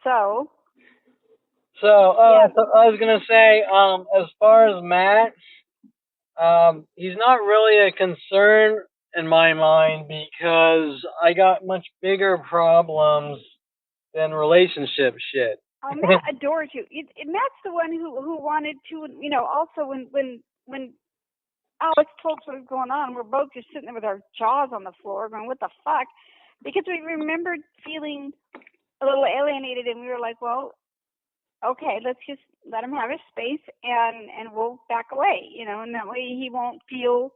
So I was gonna say, as far as Matt, he's not really a concern in my mind because I got much bigger problems than relationship shit. Matt adores you. Matt's the one who wanted to, also when Alex told us what was going on, we're both just sitting there with our jaws on the floor going, what the fuck? Because we remembered feeling a little alienated, and we were like, well, okay, let's just let him have his space, and we'll back away, and that way he won't be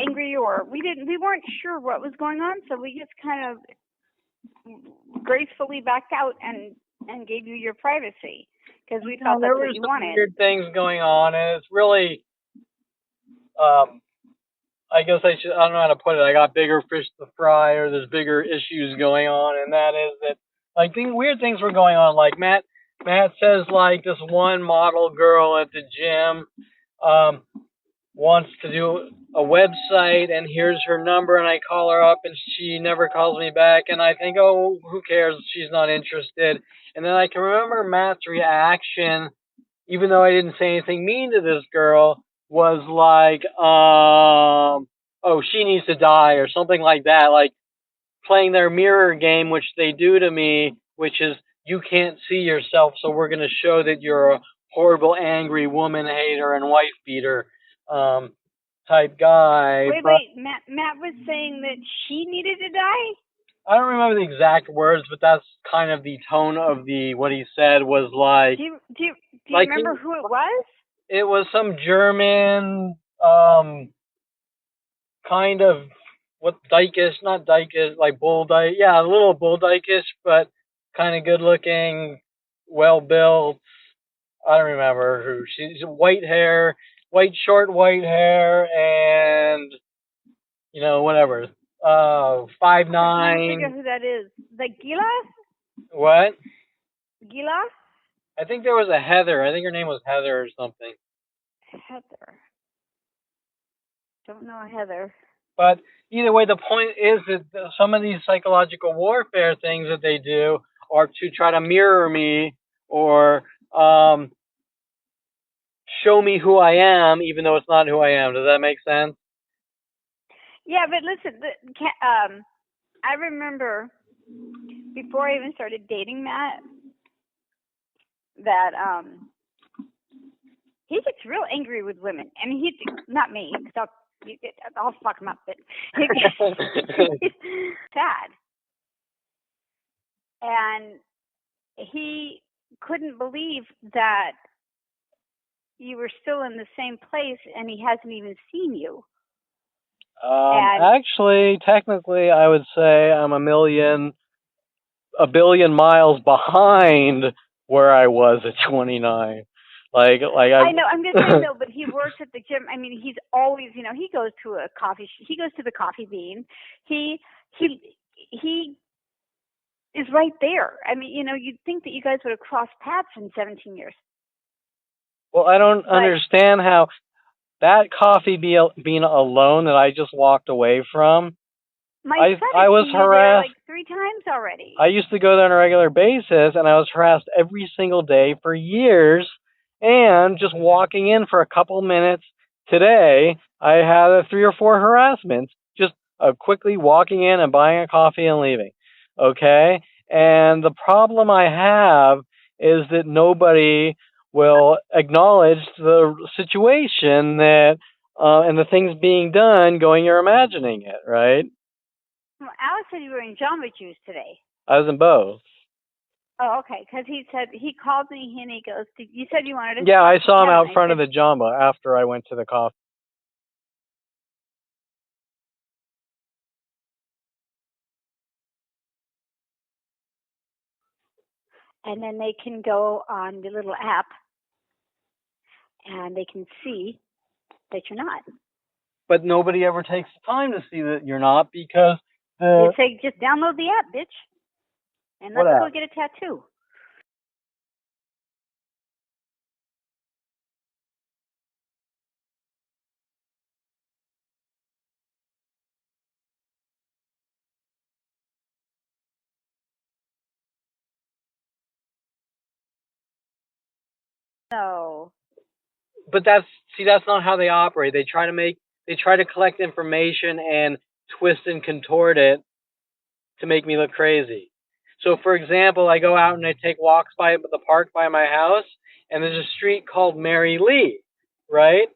angry, or we weren't sure what was going on, so we just kind of gracefully backed out and gave you your privacy because we thought that's what you wanted. There were some weird things going on, and it's really, I guess I don't know how to put it. I got bigger fish to fry, or there's bigger issues going on, and that is that, like, weird things were going on. Like, Matt says, like, this one model girl at the gym, wants to do a website, and here's her number, and I call her up, and she never calls me back, and I think, oh, who cares? She's not interested. And then I can remember Matt's reaction, even though I didn't say anything mean to this girl, was like, oh, she needs to die, or something like that, like playing their mirror game, which they do to me, which is, you can't see yourself, so we're going to show that you're a horrible, angry woman hater and wife beater type guy. Wait, Matt was saying that she needed to die? I don't remember the exact words, but that's kind of the tone of what he said was like. Do you remember who it was? It was some German, kind of, not dykish, like bull dyke, yeah, a little bull dykish, but kind of good looking, well built. I don't remember who. She's short white hair, and whatever. 5'9". I figure who that is. Like Gila? What? Gila? I think there was a Heather. I think her name was Heather or something. Heather. Don't know a Heather. But either way, the point is that some of these psychological warfare things that they do are to try to mirror me or show me who I am, even though it's not who I am. Does that make sense? Yeah, but listen, I remember before I even started dating Matt that he gets real angry with women. I mean, not me, because I'll fuck him up, but he's sad. And he couldn't believe that you were still in the same place and he hasn't even seen you. Actually, technically, I would say I'm a billion miles behind where I was at 29. I know. I'm just saying though, but he works at the gym. I mean, he's always, he goes to he goes to the Coffee Bean. He is right there. I mean, you'd think that you guys would have crossed paths in 17 years. Well, I don't understand how that Coffee Bean alone that I just walked away from. My son I was harassed like 3 times already. I used to go there on a regular basis, and I was harassed every single day for years. And just walking in for a couple minutes today, I had 3 or 4 harassments. Just quickly walking in and buying a coffee and leaving. Okay? And the problem I have is that nobody will acknowledge the situation that and the things being done, you're imagining it, right? Well, Alex said you were in Jamba Juice today. I was in both. Oh, okay. Because he said, he called me and he goes, you said you wanted to... Yeah, I saw him out front of the Jamba after I went to the coffee. And then they can go on the little app and they can see that you're not. But nobody ever takes the time to see that you're not because... They say, just download the app, bitch. And let's go get a tattoo. No. But that's not how they operate. They try to collect information and twist and contort it to make me look crazy. So, for example, I go out and I take walks by the park by my house, and there's a street called Mary Lee, right?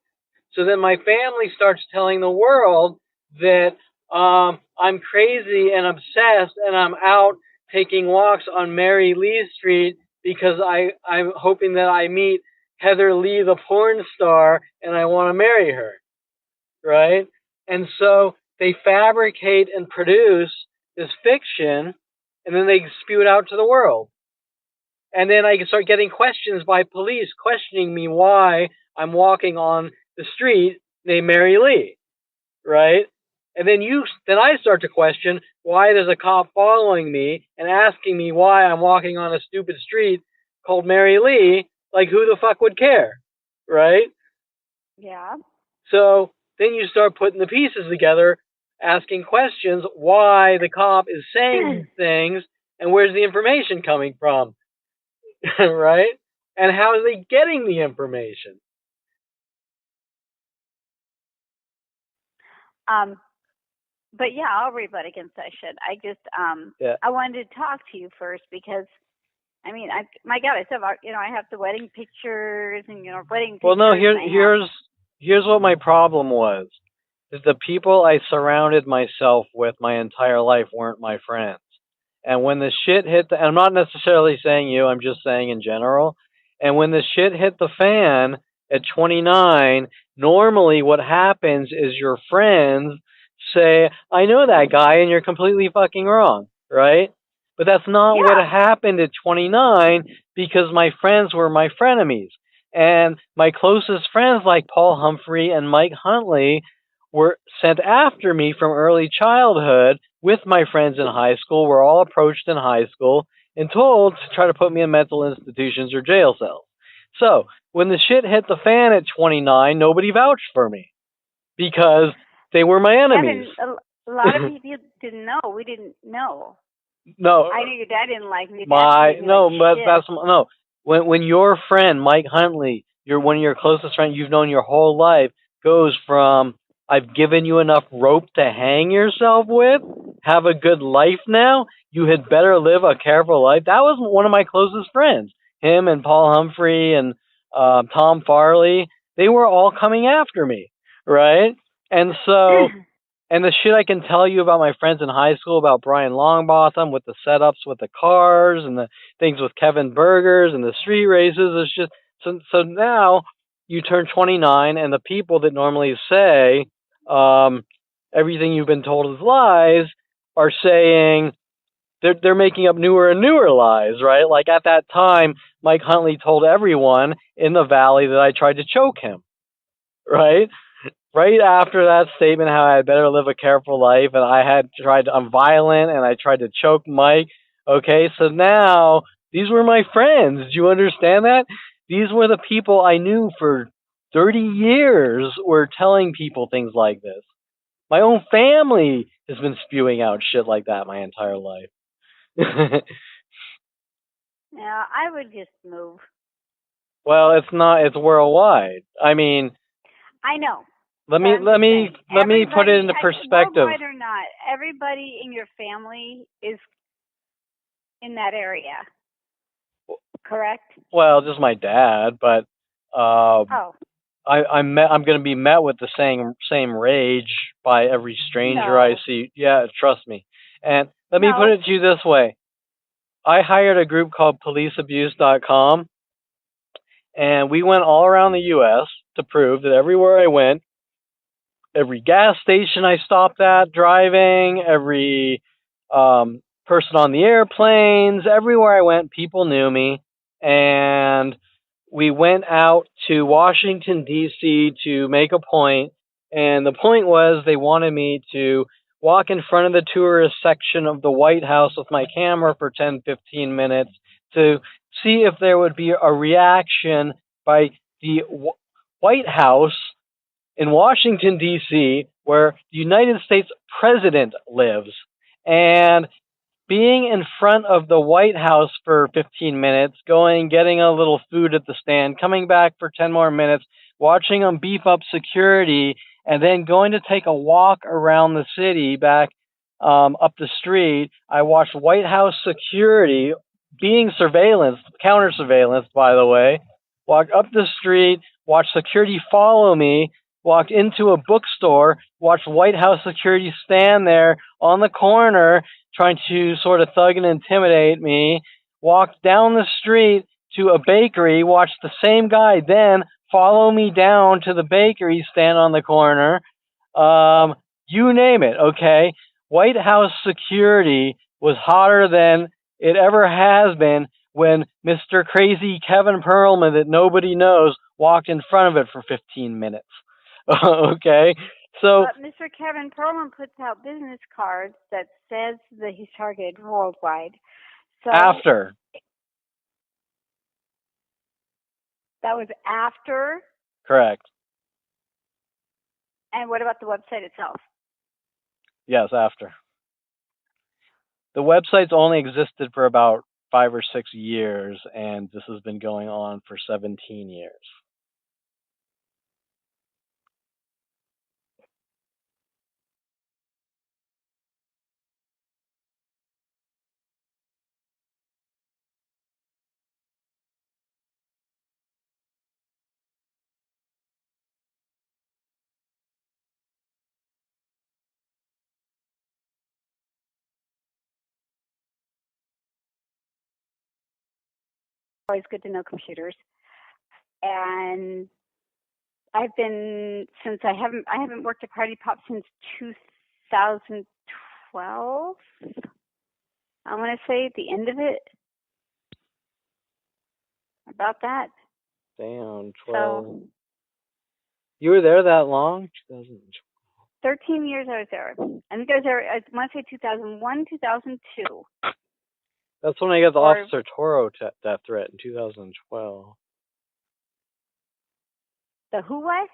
So then my family starts telling the world that I'm crazy and obsessed, and I'm out taking walks on Mary Lee Street because I'm hoping that I meet Heather Lee, the porn star, and I want to marry her, right? And so they fabricate and produce this fiction, and then they spew it out to the world. And then I start getting questions by police questioning me why I'm walking on the street named Mary Lee, right? And then I start to question why there's a cop following me and asking me why I'm walking on a stupid street called Mary Lee. Like, who the fuck would care, right? Yeah. So then you start putting the pieces together, asking questions why the cop is saying these things and where's the information coming from, right? And how are they getting the information? But yeah, I'll rebut against that shit. I just I wanted to talk to you first because I mean, my God, I said, I have the wedding pictures and wedding pictures. Well, no, here's what my problem was. Is the people I surrounded myself with my entire life weren't my friends. And when the shit hit and I'm not necessarily saying you, I'm just saying in general. And when the shit hit the fan at 29, normally what happens is your friends say, I know that guy, and you're completely fucking wrong, right? But that's not what happened at 29 because my friends were my frenemies. And my closest friends like Paul Humphrey and Mike Huntley were sent after me from early childhood with my friends in high school. We're all approached in high school and told to try to put me in mental institutions or jail cells. So when the shit hit the fan at 29, nobody vouched for me because they were my enemies. A lot of people didn't know. We didn't know. No, I knew your dad didn't like me. When your friend Mike Huntley, one of your closest friends you've known your whole life, goes from I've given you enough rope to hang yourself with, have a good life now, you had better live a careful life. That was one of my closest friends. Him and Paul Humphrey and Tom Farley, they were all coming after me, right? And so. And the shit I can tell you about my friends in high school, about Brian Longbottom with the setups with the cars and the things with Kevin Burgers and the street races, is just so now you turn 29 and the people that normally say everything you've been told is lies are saying they're making up newer and newer lies, right? Like at that time, Mike Huntley told everyone in the valley that I tried to choke him, right? Right after that statement, how I had better live a careful life, and I'm violent, and I tried to choke Mike. Okay, so now these were my friends. Do you understand that? These were the people I knew for 30 years were telling people things like this. My own family has been spewing out shit like that my entire life. Yeah, I would just move. Well, it's worldwide. I mean, I know. Let me put it into perspective. Worldwide or not, everybody in your family is in that area, correct? Well, just my dad, but I'm going to be met with the same rage by every stranger I see. Yeah, trust me. And let me put it to you this way: I hired a group called PoliceAbuse.com, and we went all around the U.S. to prove that everywhere I went, every gas station I stopped at driving, every person on the airplanes, everywhere I went, people knew me. And we went out to Washington, D.C. to make a point. And the point was they wanted me to walk in front of the tourist section of the White House with my camera for 10, 15 minutes to see if there would be a reaction by the White House in Washington, D.C., where the United States president lives. And being in front of the White House for 15 minutes, going, getting a little food at the stand, coming back for 10 more minutes, watching them beef up security, and then going to take a walk around the city back up the street. I watched White House security being surveillance, counter surveillance, by the way, walk up the street, watch security follow me, walked into a bookstore, watched White House security stand there on the corner trying to sort of thug and intimidate me, walked down the street to a bakery, watched the same guy then follow me down to the bakery, stand on the corner. You name it, okay? White House security was hotter than it ever has been when Mr. Crazy Kevin Perlman that nobody knows walked in front of it for 15 minutes. Okay? So, but Mr. Kevin Perlman puts out business cards that says that he's targeted worldwide. So after. That was after? Correct. And what about the website itself? Yes, after. The website's only existed for about 5 or 6 years, and this has been going on for 17 years. Always good to know computers. And I've been I haven't worked at Party Pop since 2012. I want to say at the end of it. About that. Damn, 12. So, you were there that long? 13 years I was there. I think I was there, I want to say 2001, 2002. That's when I got the Officer Toro death threat in 2012. The who was?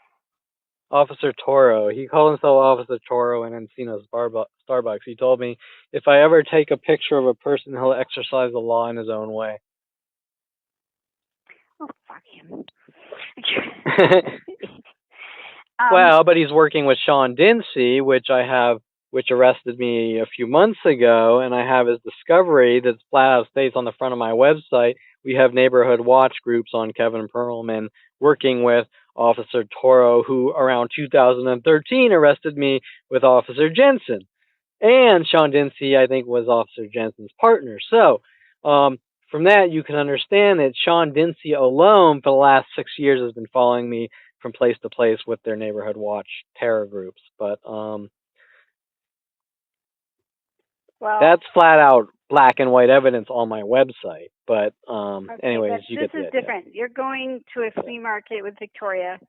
Officer Toro. He called himself Officer Toro in Encino's Starbucks. He told me, if I ever take a picture of a person, he'll exercise the law in his own way. Oh, fuck him. Well, but he's working with Sean Dinsey, which arrested me a few months ago, and I have his discovery that flat out states on the front of my website. We have neighborhood watch groups on Kevin Perlman working with Officer Toro, who around 2013 arrested me with Officer Jensen. And Sean Dinsey, I think, was Officer Jensen's partner. So, from that, you can understand that Sean Dinsey alone for the last 6 years has been following me from place to place with their neighborhood watch terror groups. But that's flat out black and white evidence on my website. But anyways, you get the idea. This is different. You're going to a flea market with Victoria,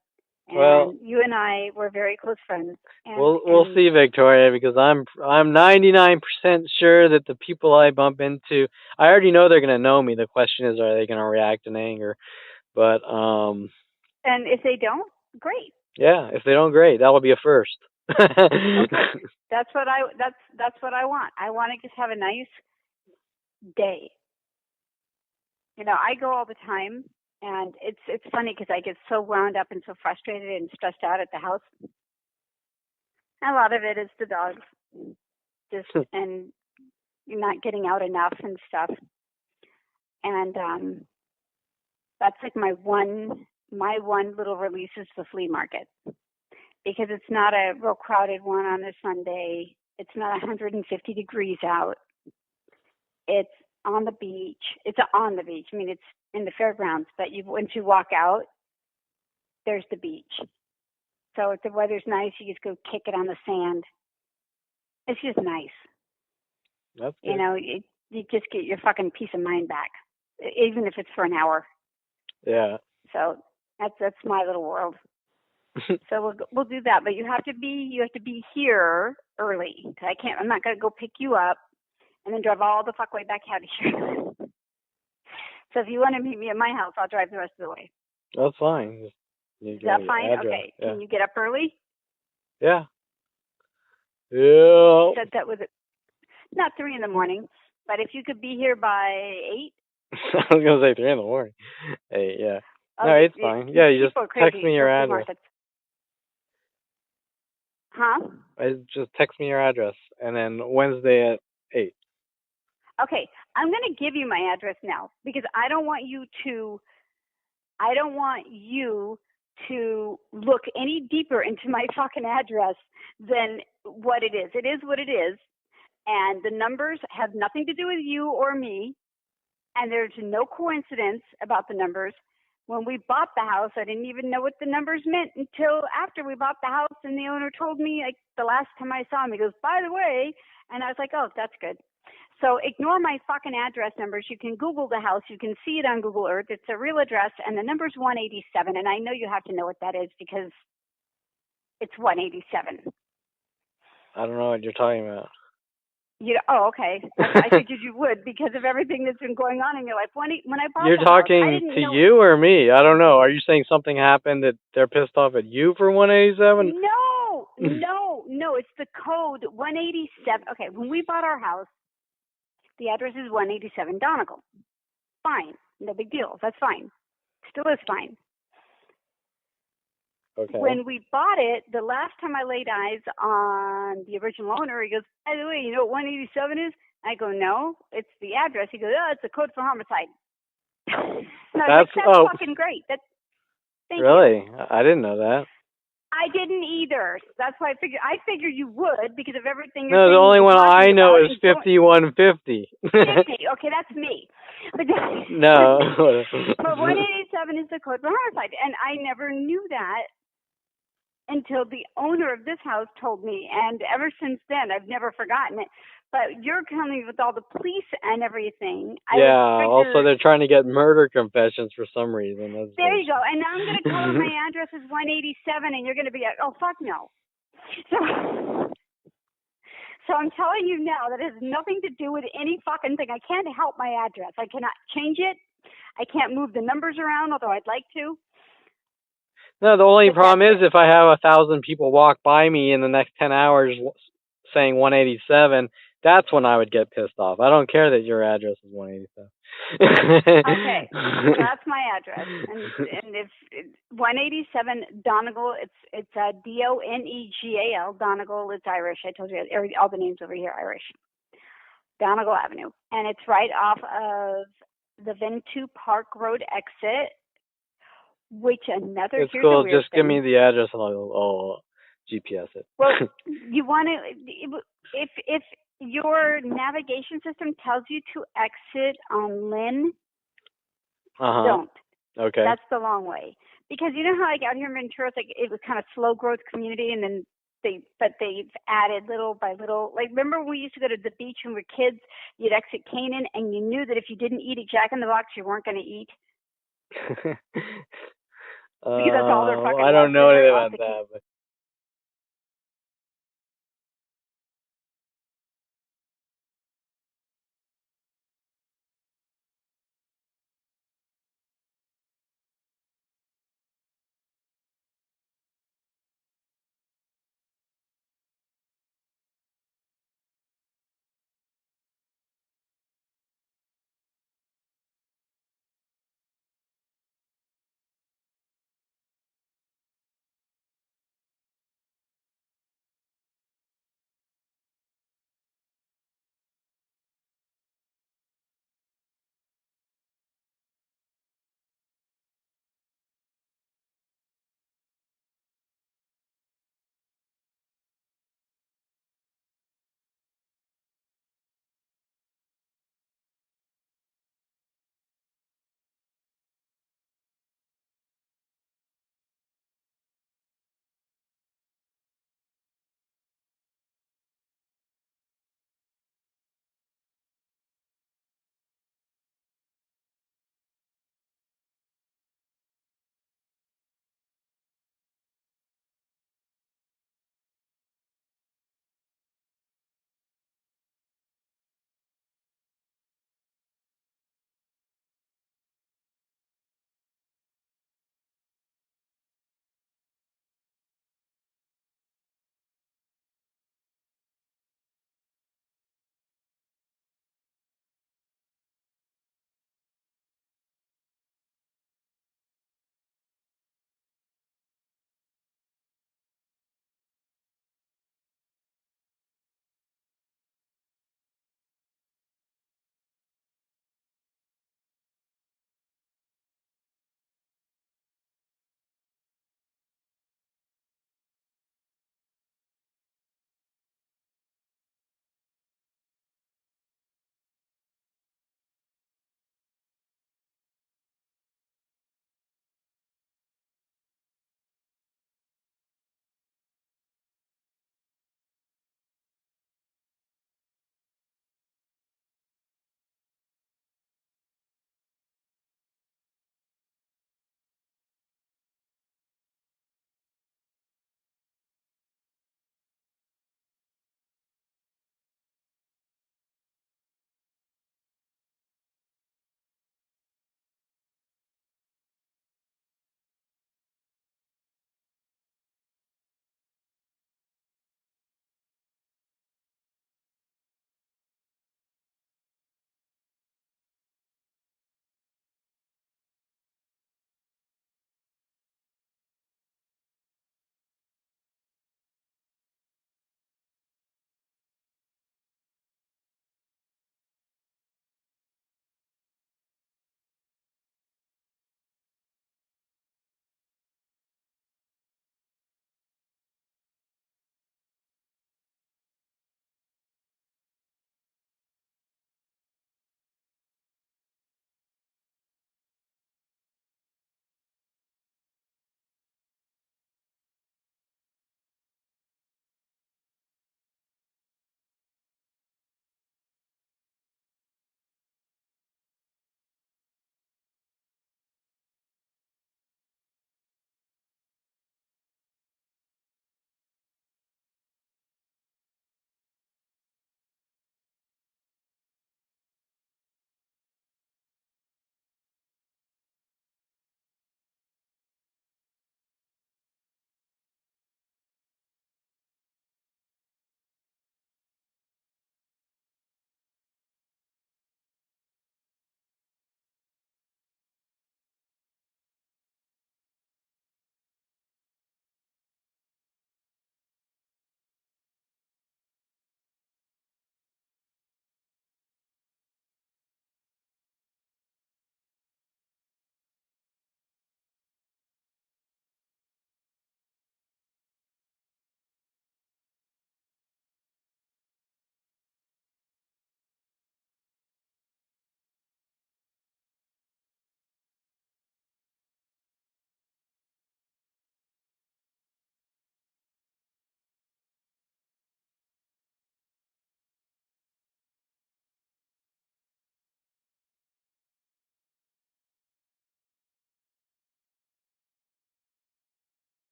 and you and I were very close friends. And, we'll see, Victoria, because I'm 99% sure that the people I bump into, I already know they're going to know me. The question is, are they going to react in anger? But and if they don't, great. Yeah, if they don't, great. That will be a first. Okay. That's what I want. I want to just have a nice day. You know, I go all the time, and it's funny because I get so wound up and so frustrated and stressed out at the house. A lot of it is the dogs, and you're not getting out enough and stuff. And that's like my one little release is the flea market, because it's not a real crowded one on a Sunday. It's not 150 degrees out. It's on the beach. It's on the beach. I mean, it's in the fairgrounds, but once you walk out, there's the beach. So if the weather's nice, you just go kick it on the sand. It's just nice. That's good. You know, you just get your fucking peace of mind back, even if it's for an hour. Yeah. So that's my little world. So we'll do that, but you have to be here early. I'm not gonna go pick you up and then drive all the fuck way back out of here. So if you want to meet me at my house, I'll drive the rest of the way. That's fine. Is that fine? Okay. Yeah. Can you get up early? Yeah. Yeah. You said that was not 3 a.m. But if you could be here by 8. I was gonna say 3 in the morning. Hey, yeah. No, it's fine. Yeah, you just text me your address. Huh? Just text me your address, and then Wednesday at 8. Okay, I'm going to give you my address now because I don't want you to look any deeper into my fucking address than what it is. It is what it is, and the numbers have nothing to do with you or me, and there's no coincidence about the numbers. When we bought the house, I didn't even know what the numbers meant until after we bought the house, and the owner told me, like, the last time I saw him, he goes, by the way, and I was like, oh, that's good. So ignore my fucking address numbers. You can Google the house. You can see it on Google Earth. It's a real address, and the number's 187, and I know you have to know what that is because it's 187. I don't know what you're talking about. Oh, okay. I figured you would because of everything that's been going on in your life. When I bought You're the talking house, to you or me? I don't know. Are you saying something happened that they're pissed off at you for 187? No. It's the code 187. Okay, when we bought our house, the address is 187 Donegal. Fine. No big deal. That's fine. Still is fine. Okay. When we bought it, the last time I laid eyes on the original owner, he goes, by the way, you know what 187 is? I go, no, it's the address. He goes, oh, it's a code for homicide. That's fucking great. Thank really? You. I didn't know that. I didn't either. That's why I figure you would because of everything you're saying. No, the only one I know is 5150. 50. Okay, that's me. But no. But 187 is the code for homicide, and I never knew that until the owner of this house told me, and ever since then, I've never forgotten it. But you're coming with all the police and everything. Also they're trying to get murder confessions for some reason. There you go. And now I'm going to tell them my address is 187, and you're going to be like, oh, fuck no. So I'm telling you now that it has nothing to do with any fucking thing. I can't help my address. I cannot change it. I can't move the numbers around, although I'd like to. No, the only problem is if I have 1,000 people walk by me in the next 10 hours saying 187, that's when I would get pissed off. I don't care that your address is 187. Okay, so that's my address, and if 187 Donegal, it's Donegal, Donegal. It's Irish. I told you all the names over here Irish. Donegal Avenue, and it's right off of the Ventu Park Road exit. Which another it's cool. Just give me the address and I'll GPS it. Well, you want to if your navigation system tells you to exit on Lynn, don't. Okay. That's the long way. Because you know how like out here in Ventura, it's like it was kind of slow growth community, and then they've added little by little. Like remember when we used to go to the beach when we were kids? You'd exit Canaan, and you knew that if you didn't eat a Jack in the Box, you weren't going to eat. Because that's all they're fucking. I don't know anything about that. But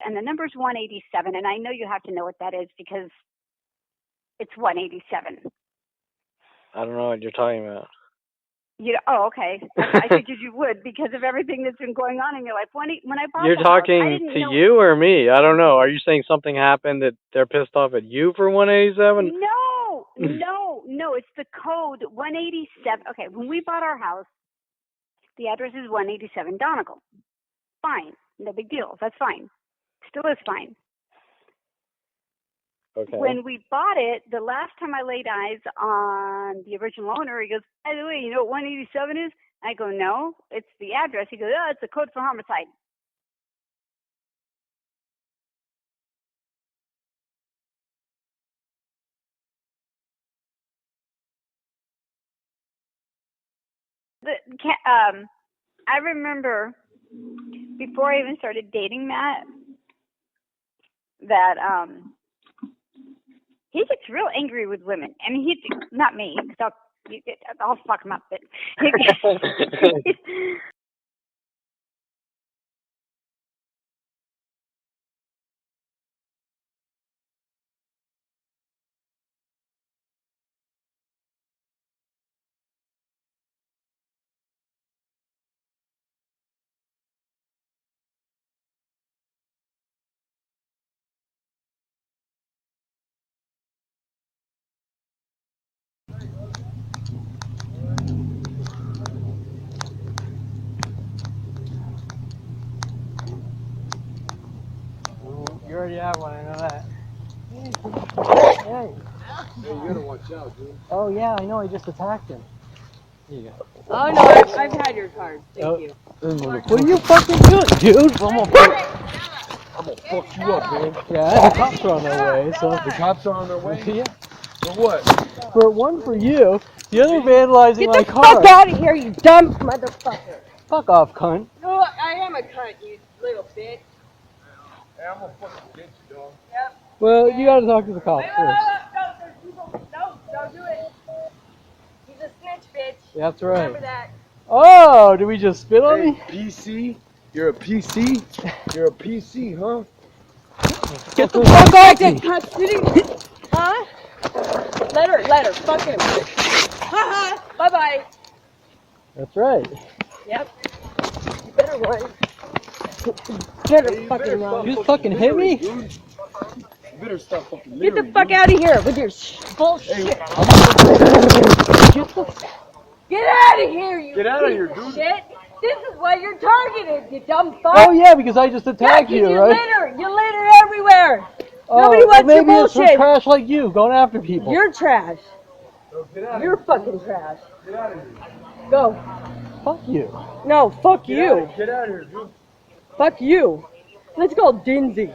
and the number's 187, and I know you have to know what that is because it's 187. I don't know what you're talking about. Oh, okay. I figured you would because of everything that's been going on in your life. When I bought You're the talking house, I didn't to know. you or me? I don't know. Are you saying something happened that they're pissed off at you for 187? No. It's the code 187. Okay, when we bought our house, the address is 187 Donegal. Fine. No big deal. That's fine. Still is fine. Okay. When we bought it, the last time I laid eyes on the original owner, he goes, by the way, you know what 187 is? I go, no, it's the address. He goes, oh, it's the code for homicide. I remember before I even started dating Matt that he gets real angry with women. I mean, not me, because I'll fuck him up. But You already have one, I know that. Hey, you gotta watch out, dude. Oh, yeah, I know. I just attacked him. Here you go. Oh, no, I've had your card. Thank you. What are you fucking doing, dude? I'm gonna fuck you up, man. Yeah, the cops are on their way, so. The cops are on their way? Yeah. For what? For one for you, the other vandalizing my car. Get the fuck out of here, you dumb motherfucker. Fuck off, cunt. No, I am a cunt, you little bitch. Hey, I'm gonna fucking get you, dog. Yep. Well, you gotta talk to the cops Wait, first. no, there's people. No, don't do it. He's a snitch, bitch. That's right. Remember that. Oh, did we just spit on Hey, me? PC? You're a PC? You're a PC, huh? Get the fuck off me! Custody. Huh? Let her. Fuck him. Haha. Bye-bye. That's right. Yep. You better run. Better fucking run. You just fucking hit me? Dude. You better stop fucking Get the littering, fuck dude. out of here with your bullshit. Hey, Get out of here, you Get out of piece here, dude. shit. This is why you're targeted, you dumb fuck. Oh yeah, because I just attacked Yeah, 'cause you, right? You litter everywhere. Oh, Nobody wants well, your maybe it's for bullshit. trash like you, going after people. You're trash. no, get out of You're here. fucking trash. Get out of here. Go. Fuck you. No, fuck you. Get out of here, dude. Fuck you. Let's go, Dinzy.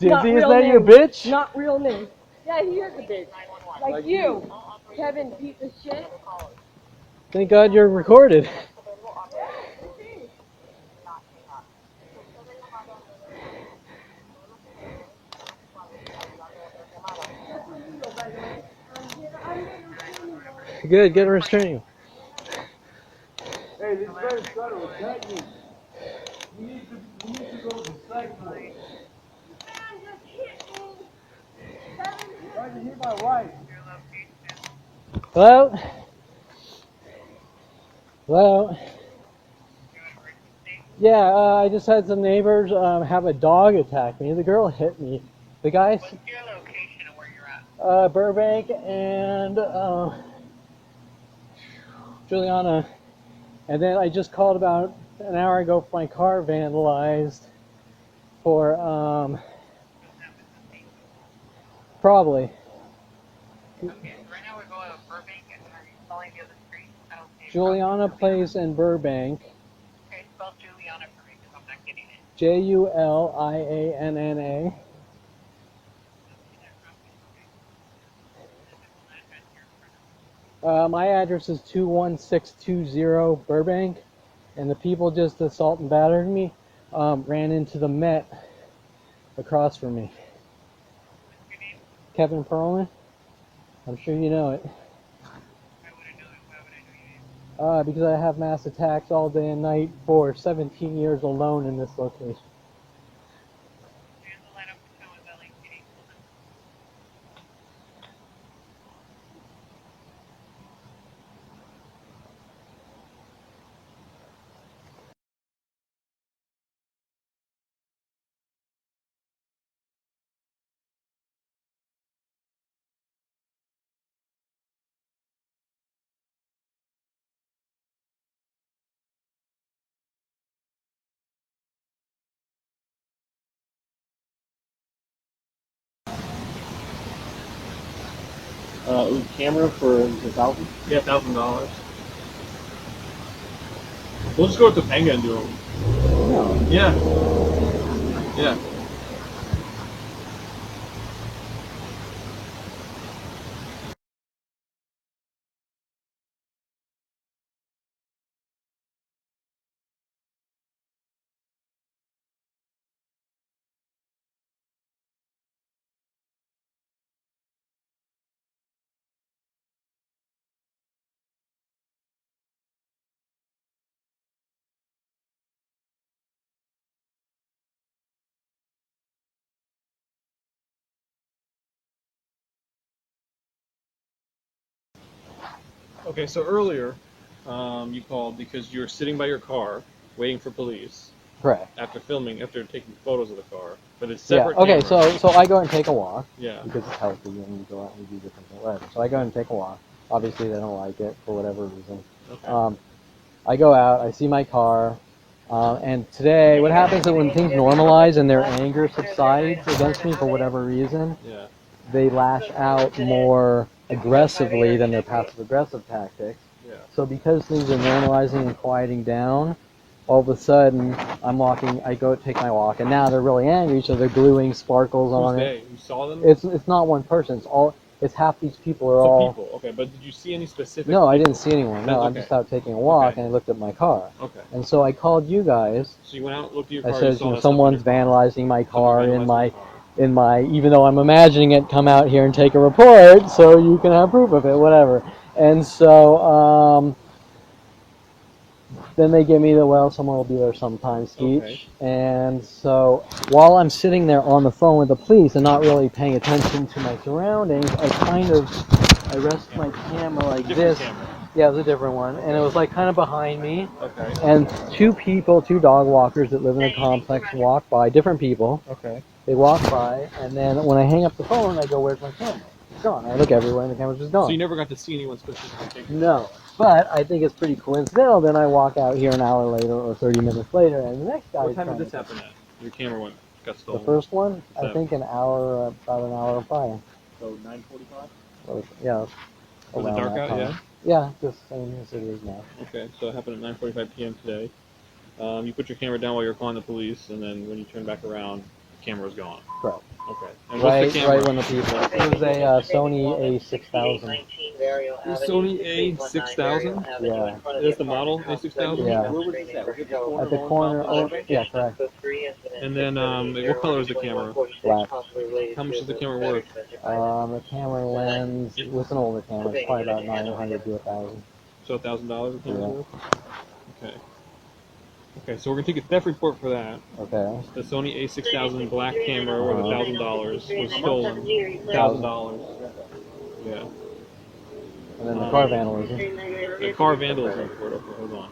Not Dinzy, is real that name. your bitch? Not real name. Yeah, he is a bitch. Like you, Kevin, piece of shit. Thank God you're recorded. Good, get a restraining. Hey, this guy's trying to attack me. You need to go to the psych ward. Why did you hit my wife? Hello? Hello? Yeah, I just had some neighbors have a dog attack me. The girl hit me. The guy... What's your location of where you're at? Burbank and Juliana. And then I just called about an hour ago for my car vandalized for, probably. Okay, so right now we're going to Burbank, and are you spelling the other street? I don't see it. Juliana Place in Burbank. Okay, spell Juliana for me, because I'm not getting it. Julianna. My address is 21620 Burbank, and the people just assaulted and battered me ran into the Met across from me. What's your name? Kevin Perlman. I'm sure you know it. Why would I know it? Why would I know your name? Because I have mass attacks all day and night for 17 years alone in this location. Camera for $1,000? Yeah, $1,000. We'll just go to Topanga and do them. No. Yeah. Yeah. Okay, so earlier, you called because you were sitting by your car waiting for police Correct. after taking photos of the car, but it's Yeah. separate. Okay. cameras. So I go and take a walk. Yeah. Because it's healthy and you go out and do different things. Whatever. So I go and take a walk. Obviously they don't like it for whatever reason. Okay. I go out. I see my car. And today, what happens is when things normalize and their anger subsides against me for whatever reason, Yeah. they lash out more aggressively than their passive-aggressive tactics. Yeah. So because things are normalizing and quieting down, all of a sudden I'm walking. I go take my walk, and now they're really angry, so they're gluing sparkles Who's on they? it. You saw them? It's not one person. It's half these people are So all. people. Okay, but did you see any specific? No, I people? didn't see anyone. No, I'm Okay. just out taking a walk, Okay. and I looked at my car. Okay. And so I called you guys. So you went out, looked at your I car. said, you saw that someone's stuff in your car. vandalizing my car Someone vandalized in my, even though I'm imagining it, come out here and take a report so you can have proof of it, whatever. And so then they give me the, well, someone will be there sometime speech. Okay. And so while I'm sitting there on the phone with the police and not really paying attention to my surroundings, I rest my camera like Different this. camera. Yeah, it was a different one. And it was like kind of behind me. Okay. And two dog walkers that live in the complex walk by, different people. Okay. They walk by, and then when I hang up the phone, I go, where's my camera? It's gone. I look everywhere, and the camera's just gone. So you never got to see anyone specifically take it? No. But I think it's pretty coincidental. Then I walk out here an hour later or 30 minutes later, and the next guy. What time did this happen at? Your camera got stolen. The first one, What's I think about an hour prior. So 9:45? Yeah. Was it dark out? Yeah. Yeah, just same as it is now. Okay, so it happened at 9:45 p.m. today. You put your camera down while you were calling the police, and then when you turned back around, the camera was gone. Correct. Okay. And what's the camera? Right when the people. It was a Sony A6000. The Sony A6000? Yeah. That's the model A6000? Yeah. Where was this at? Was it the corner At the of corner. Old Oh, yeah, correct. And then, what color is the camera? Black. How much is the camera worth? The camera lens was an older camera. It's probably about 900 to 1,000. So $1,000 the camera's Yeah. worth? Okay. Okay, so we're gonna take a theft report for that. Okay. The Sony A6000 black camera worth $1,000 was stolen. $1,000. Yeah. And then the car vandalism. The car vandalism report. Okay, hold on.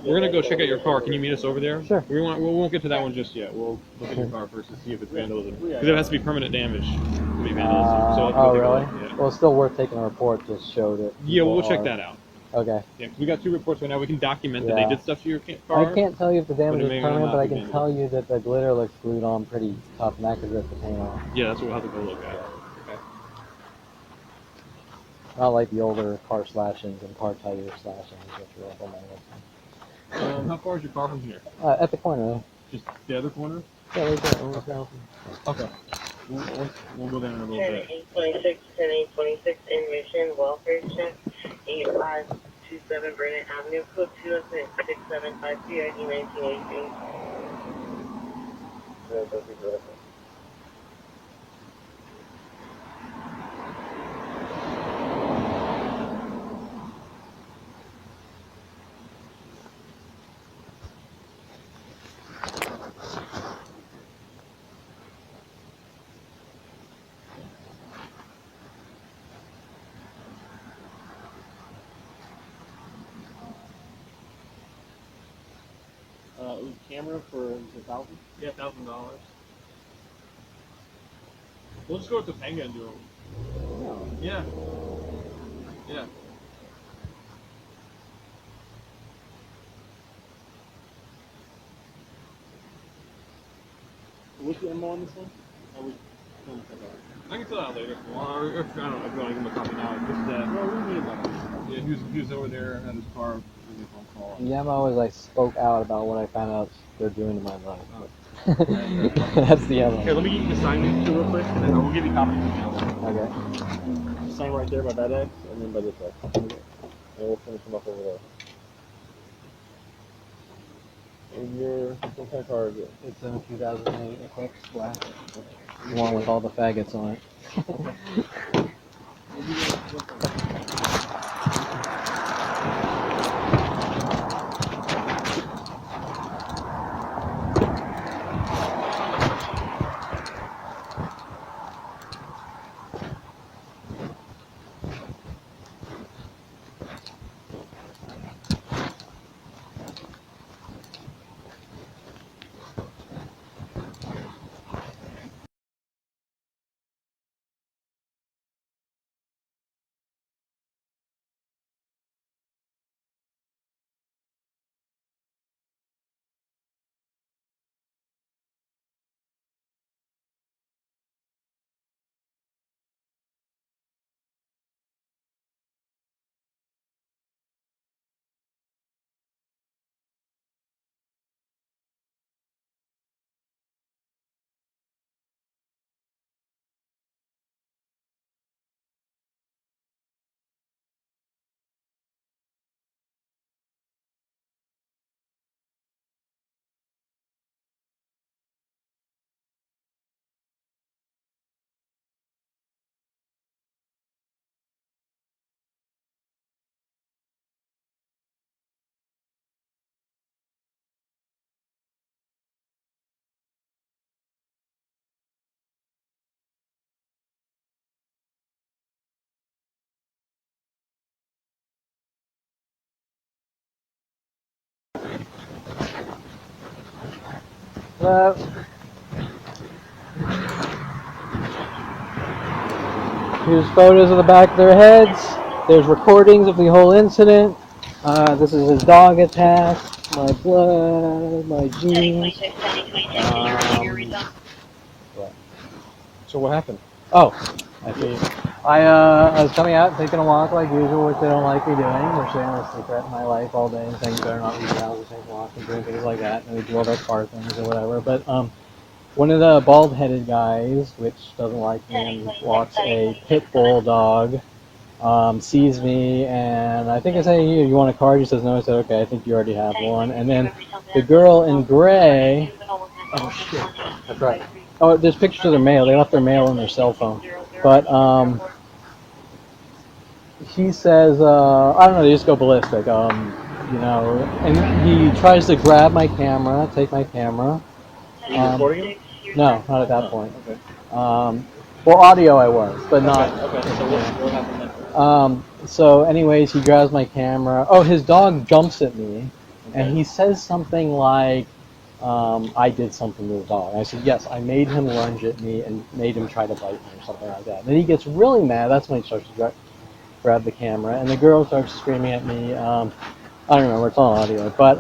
We're gonna go check out your car. Can you meet us over there? Sure. We won't get to that one just yet. We'll look at your car first to see if it's vandalism. Because it has to be permanent damage to be vandalism. So let's go Oh, take a really? look, yeah. Well, it's still worth taking a report to show that. Yeah, we'll people check are- that out. Okay. Yeah, 'cause we got 2 reports right now. We can document that Yeah. they did stuff to your car. I can't tell you if the damage But it is may or may permanent, not but I be can tell you that the glitter looks glued on pretty tough, and that could rip the paint off. Yeah, that's what we'll have to go look at. Okay. Not like the older car slashings and car tire slashings, which were up on my website. How far is your car from here? At the corner. Just the other corner? Yeah, right there. Almost down. Okay. We'll go down in a little bit. 10-826 in Mission, welfare check, 8527 Burnett Avenue, code 206-6753, ID 1983. Camera for $1,000? Yeah, $1,000. We'll just go to Topanga and do them. No. Yeah. Yeah. What's the MO on this one? I was trying to check out. I can fill it out later. Or if, I don't know if you want to give him a copy now. Just no, we need that. Yeah, he was over there at his car. Giving a phone call. Yama was I spoke out about what I found out they're doing to my life. That's the Yama. Here, let me get you the sign too real quick, and then we'll give you a copy. Okay. Sign right there by that X, and then by this X. And we'll finish them up over there. And what kind of car is it? It's a 2008 Eclipse Black. The one with all the faggots on it. Hello. Here's photos of the back of their heads. There's recordings of the whole incident. This is his dog attack, my blood, my jeans. What? So what happened? Oh, I see. I was coming out, taking a walk like usual, which they don't like me doing. They're saying this they threaten my life all day and saying you better not leave the house, take walks and doing things like that. And they do all their car things or whatever. But one of the bald-headed guys, which doesn't like me and walks a pit bull dog, sees me, and I think I say, you want a card? He says no. I said, okay, I think you already have one. And then the girl in gray, oh shit, that's right. Oh, there's pictures of their mail. They left their mail on their cell phone. But he says, I don't know, they just go ballistic. And he tries to grab my camera, take my camera. Were you recording him? No, not at that point. Okay. Well, audio I was, but not. Okay, so what happened then? So anyways, he grabs my camera. Oh, his dog jumps at me, and he says something like, I did something to the dog. And I said, yes, I made him lunge at me and made him try to bite me or something like that. And then he gets really mad. That's when he starts to grab the camera, and the girl starts screaming at me. I don't remember, it's on audio. But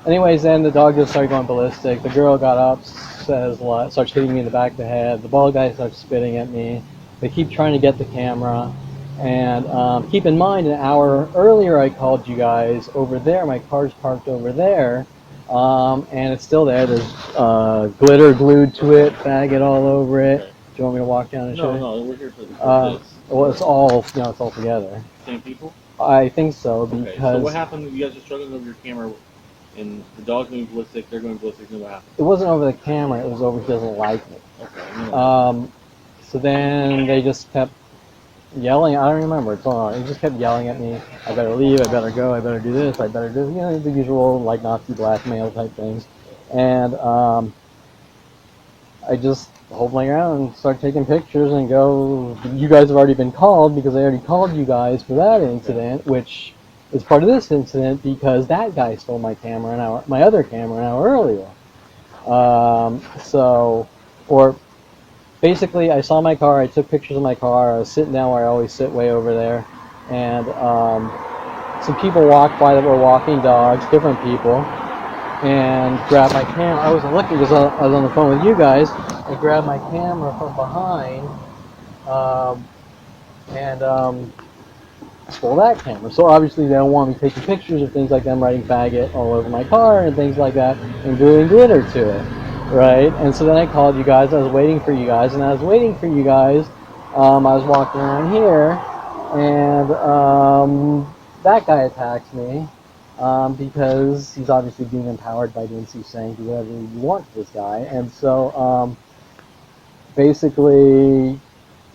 anyways, then the dog just started going ballistic. The girl got up, starts hitting me in the back of the head. The bald guy starts spitting at me. They keep trying to get the camera. And keep in mind, an hour earlier I called you guys over there. My car's parked over there. And it's still there. There's glitter glued to it, faggot all over it. Okay. Do you want me to walk down and show you? No, we're here for this. Well, it's all, it's all together. Same people? I think so, because... Okay, so what happened? You guys are struggling over your camera, and the dog's going ballistic, they're going ballistic, and what happened? It wasn't over the camera, it was over he doesn't like me. Okay. So then they just kept yelling. I don't remember, it's on. He just kept yelling at me. I better leave, I better go, I better do this, I better do, the usual, like, Nazi blackmail type things. And I just hold my ground and start taking pictures and go, you guys have already been called, because I already called you guys for that incident, which is part of this incident because that guy stole my camera my other camera an hour earlier. Basically, I saw my car, I took pictures of my car, I was sitting down where I always sit, way over there, and some people walked by that were walking dogs, different people, and grabbed my camera. I wasn't looking because I was on the phone with you guys. I grabbed my camera from behind And stole that camera. So obviously they don't want me taking pictures of things like them writing faggot all over my car and things like that and doing glitter to it, right? And so then I called you guys. I was waiting for you guys, and I was waiting for you guys. I was walking around here, and that guy attacks me because he's obviously being empowered by the NC saying do whatever you want to this guy. And so basically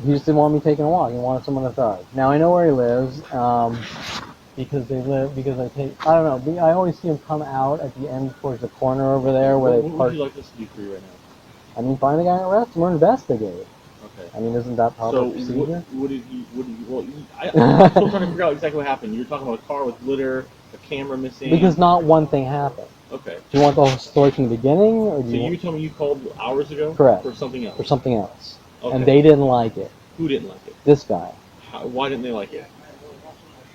he just didn't want me taking a walk. He wanted someone to thug. Now I know where he lives because I don't know. I always see him come out at the end towards the corner over there where they park. What would you like us to do for you right now? I mean, find the guy and arrest him or investigate. Okay. I mean, isn't that proper procedure? What did he? Well, I'm still trying to figure out exactly what happened. You were talking about a car with glitter, a camera missing. Because not one thing happened. Okay. Do you want the whole story from the beginning, or do you tell me you called hours ago? Correct. For something else. For something else. Okay. And they didn't like it. Who didn't like it? This guy. Why didn't they like it?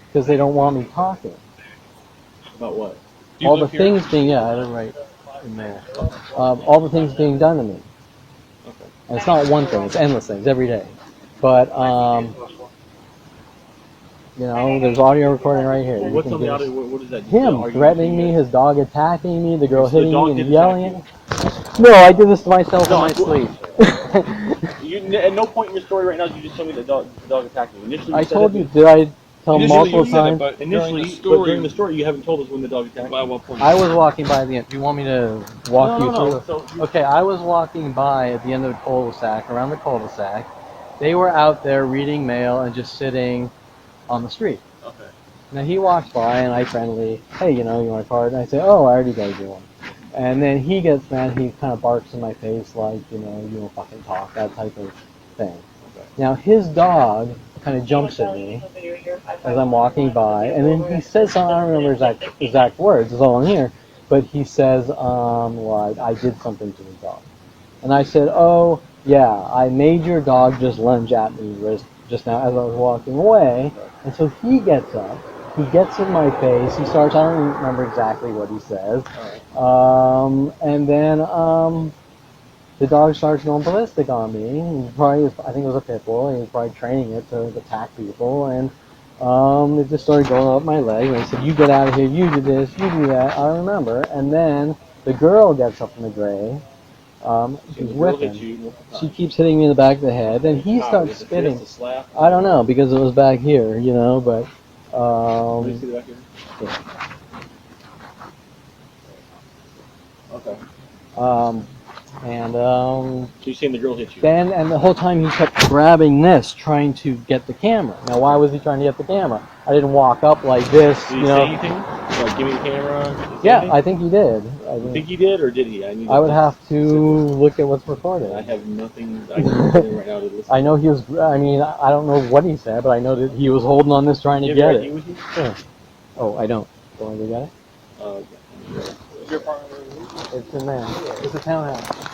Because they don't want me talking. About what? All the things being, I live right in there. All the things being done to me. Okay. And it's not one thing, it's endless things every day. But, you know, there's audio recording right here. Well, what's on the audio? What is that? Him threatening me, his dog attacking me, the girl hitting me and yelling at me. You? No, I did this to myself in my sleep. At no point in your story right now did you just tell me the dog attacked me. Initially, I told you, did I tell multiple times? But during the story, you haven't told us when the dog attacked By what point? I was walking by the end. Do you want me to walk you through? Okay, I was walking by at the end of the cul-de-sac, around the cul-de-sac. They were out there reading mail and just sitting on the street. Okay. Now he walks by and I friendly, hey, you know, you want a card? And I say, oh, I already gave you one. And then he gets mad. He kind of barks in my face like, you know, you don't fucking talk, that type of thing. Okay. Now his dog kind of jumps at me as I'm walking by, and then he says something, I don't remember exact words, it's all in here, but he says, well, I did something to the dog. And I said, oh, yeah, I made your dog just lunge at me just now as I was walking away. And so he gets up, he gets in my face, he starts, I don't remember exactly what he says, and then the dog starts going ballistic on me. I think it was a pit bull. He was probably training it to attack people, and it just started going up my leg. And I said, "You get out of here! You do this! You do that!" I don't remember. And then the girl gets up from the grave. She's with him. She keeps hitting me in the back of the head, and he starts spitting. I don't know because it was back here, you know. But Let me see the back here. yeah. Okay. So you're saying the girl hit you? Then, and the whole time he kept grabbing this, trying to get the camera. Now, why was he trying to get the camera? I didn't walk up like this, Did he say anything? Like, give me the camera? Yeah, I think he did. You think he did, or did he? I would have to look at what's recorded. I have nothing I can say right now to listen. I know he was, I mean, I don't know what he said, but I know that he was holding on this trying to get it. With you? Sure. Oh, I don't. Don't you get it? Is your partner? It's in there. It's a townhouse.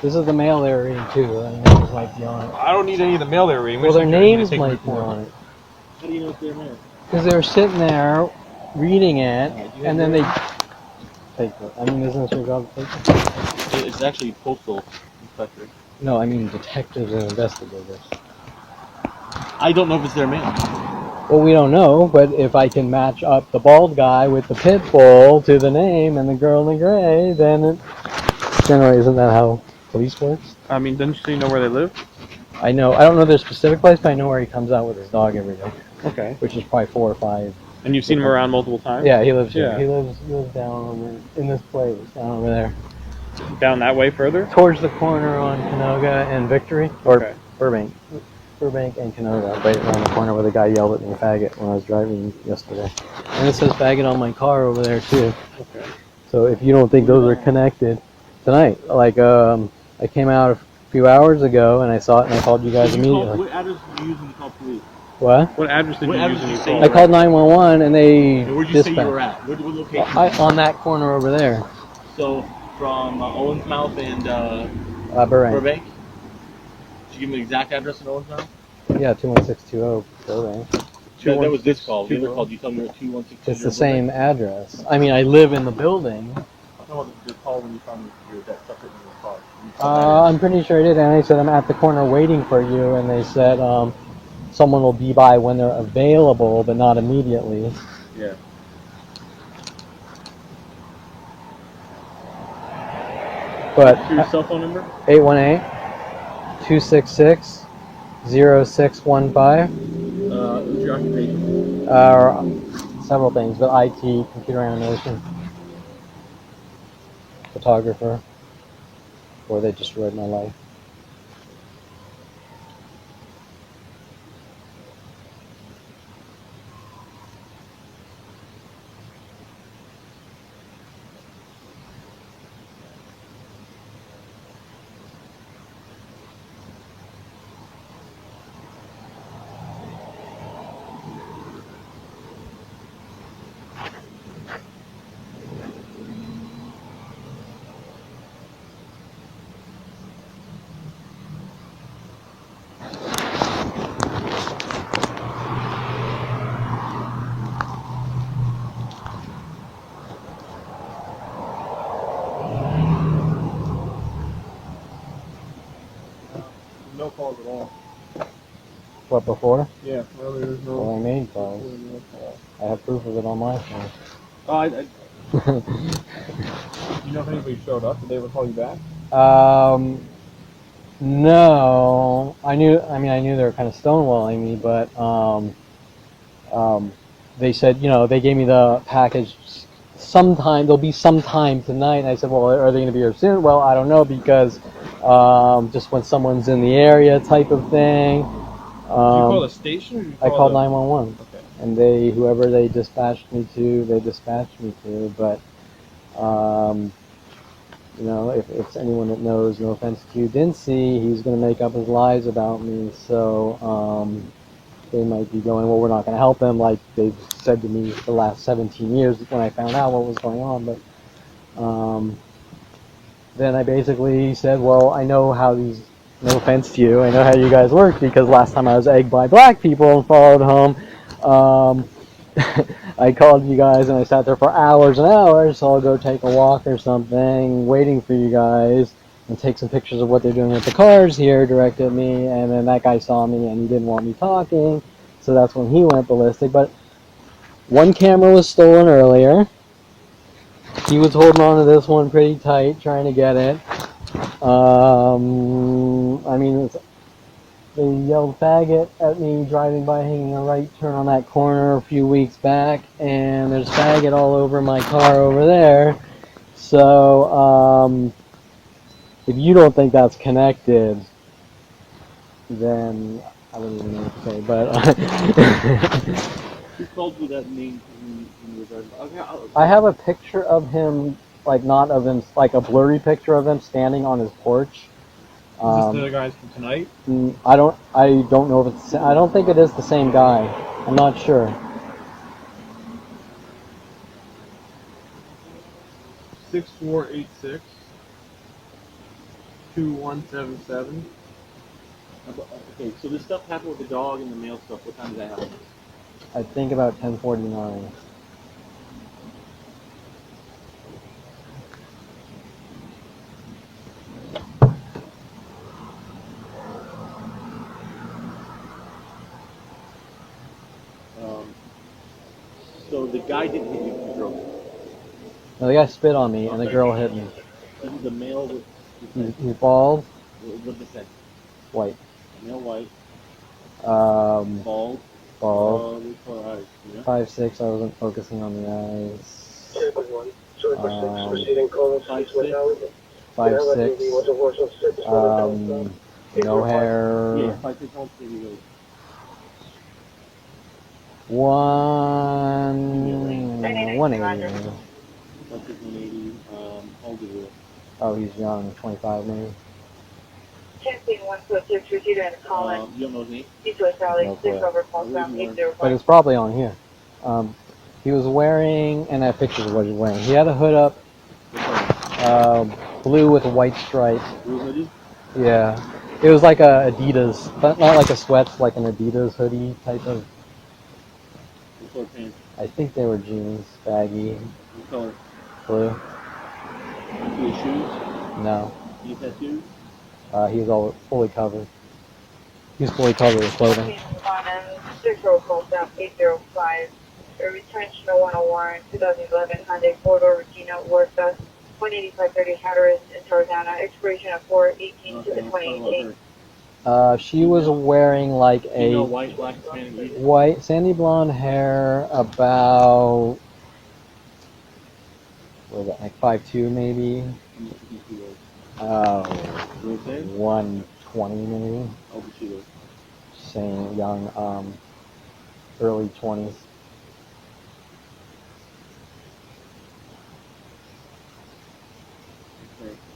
This is the mail they're reading too. Their names might be on it. I don't need any of the mail they're reading. Well, their I need to names take a might be report. on it. How do you know it's their mail? Because they were sitting there reading it, and then they take it. I mean, isn't this your job to take it? It's actually postal inspector. No, I mean detectives and investigators. I don't know if it's their mail. Well, we don't know, but if I can match up the bald guy with the pit bull to the name and the girl in the gray, then it, generally isn't that how police works? I mean, doesn't you know where they live? I know. I don't know their specific place, but I know where he comes out with his dog every day. Okay. Which is probably 4 or 5. And you've seen him around multiple times? Yeah, he lives here. Yeah. He lives down over in this place, down over there. Down that way further? Towards the corner on Canoga and Victory, or Okay. Burbank. Burbank and Canoga, right around the corner where the guy yelled at me faggot when I was driving yesterday. And it says faggot on my car over there too. Okay. So if you don't think those are connected, tonight, like I came out a few hours ago and I saw it and I called you guys immediately. What address did you use when you called police? What? What address did you use when you called? I called 911 and they And where'd you dispatched. say you were at? What location? On that corner over there. So, from Owens Mouth and Burbank. Burbank? Did you give me the exact address in Owens Mouth? Yeah, 21620 Burbank. That was this call. The other call, you told me you were 21620. It's the same address. I mean, I live in the building. No, the call when you found that stuff in your car. I'm pretty sure I did, and I said I'm at the corner waiting for you, and they said someone will be by when they're available, but not immediately. Yeah. But your cell phone number? 818-266-0615. What's your occupation? Several things, but IT, computer animation, photographer, or they destroyed my life. No calls at all. What, before? Yeah, earlier there's no. Well, I made calls. I have proof of it on my phone. You know if anybody showed up? Did they ever call you back? No. I knew they were kind of stonewalling me, but they said, they gave me the package there'll be sometime tonight, and I said, well, are they going to be here soon? Well, I don't know, because just when someone's in the area type of thing. Did you call the station? Or did you call I called 911. Okay. And whoever they dispatched me to, but if it's anyone that knows, no offense to you, didn't see, he's going to make up his lies about me, so they might be going, well, we're not going to help him, like they've said to me the last 17 years when I found out what was going on. But then I basically said, well, I know how these, no offense to you, I know how you guys work, because last time I was egged by black people and followed home, I called you guys and I sat there for hours and hours, so I'll go take a walk or something, waiting for you guys, and take some pictures of what they're doing with the cars here, direct at me, and then that guy saw me and he didn't want me talking, so that's when he went ballistic. But one camera was stolen earlier. He was holding on to this one pretty tight, trying to get it. They yelled faggot at me driving by, hanging a right turn on that corner a few weeks back, and there's faggot all over my car over there. So, if you don't think that's connected, then I don't even know what to say, but Who called you that name when you were driving? Okay, I have a picture of him, like not of him, like a blurry picture of him standing on his porch. Is this the guys from tonight? I don't know if it's, I don't think it is the same guy. I'm not sure. 6486 2177. Okay, so this stuff happened with the dog and the mail stuff. What time did that happen? I think about 10:49. So the guy didn't hit you, the girl. No, the guy spit on me, and the girl hit me. The male was. He's bald, What did it say? white. Male white. Bald. Color eyes. Yeah. 5'6". I wasn't focusing on the eyes. 5'6". No hair. Yeah, 5'6" home maybe goes. 180. 180. How old is he? Oh, he's young, 25 maybe. 10-146, receiver and call in. You don't know his name? East-West Valley, No 6 clue. over Falls Down, 805. But it's probably on here. He was wearing, and I have pictures of what he was wearing. He had a hood up, blue with a white stripe. Blue hoodie? Yeah. It was like a Adidas, but not like a sweats, like an Adidas hoodie type of. What color pants? I think they were jeans, baggy, What color? blue. Do his shoes? No. Do you tattoos? He was all fully covered. He was fully covered with clothing. 6 over Falls Down, 805. A return to 101, 2011 Hyundai 4-door Regina, Warsaw, 18530 Hatteras in Tarzana, expiration of 4/18 to the 28th. She was wearing like a white, black, Hispanic. white, sandy blonde hair, about, what was that, like 5'2" maybe? 120 maybe. How old is she? Same, young, early 20s.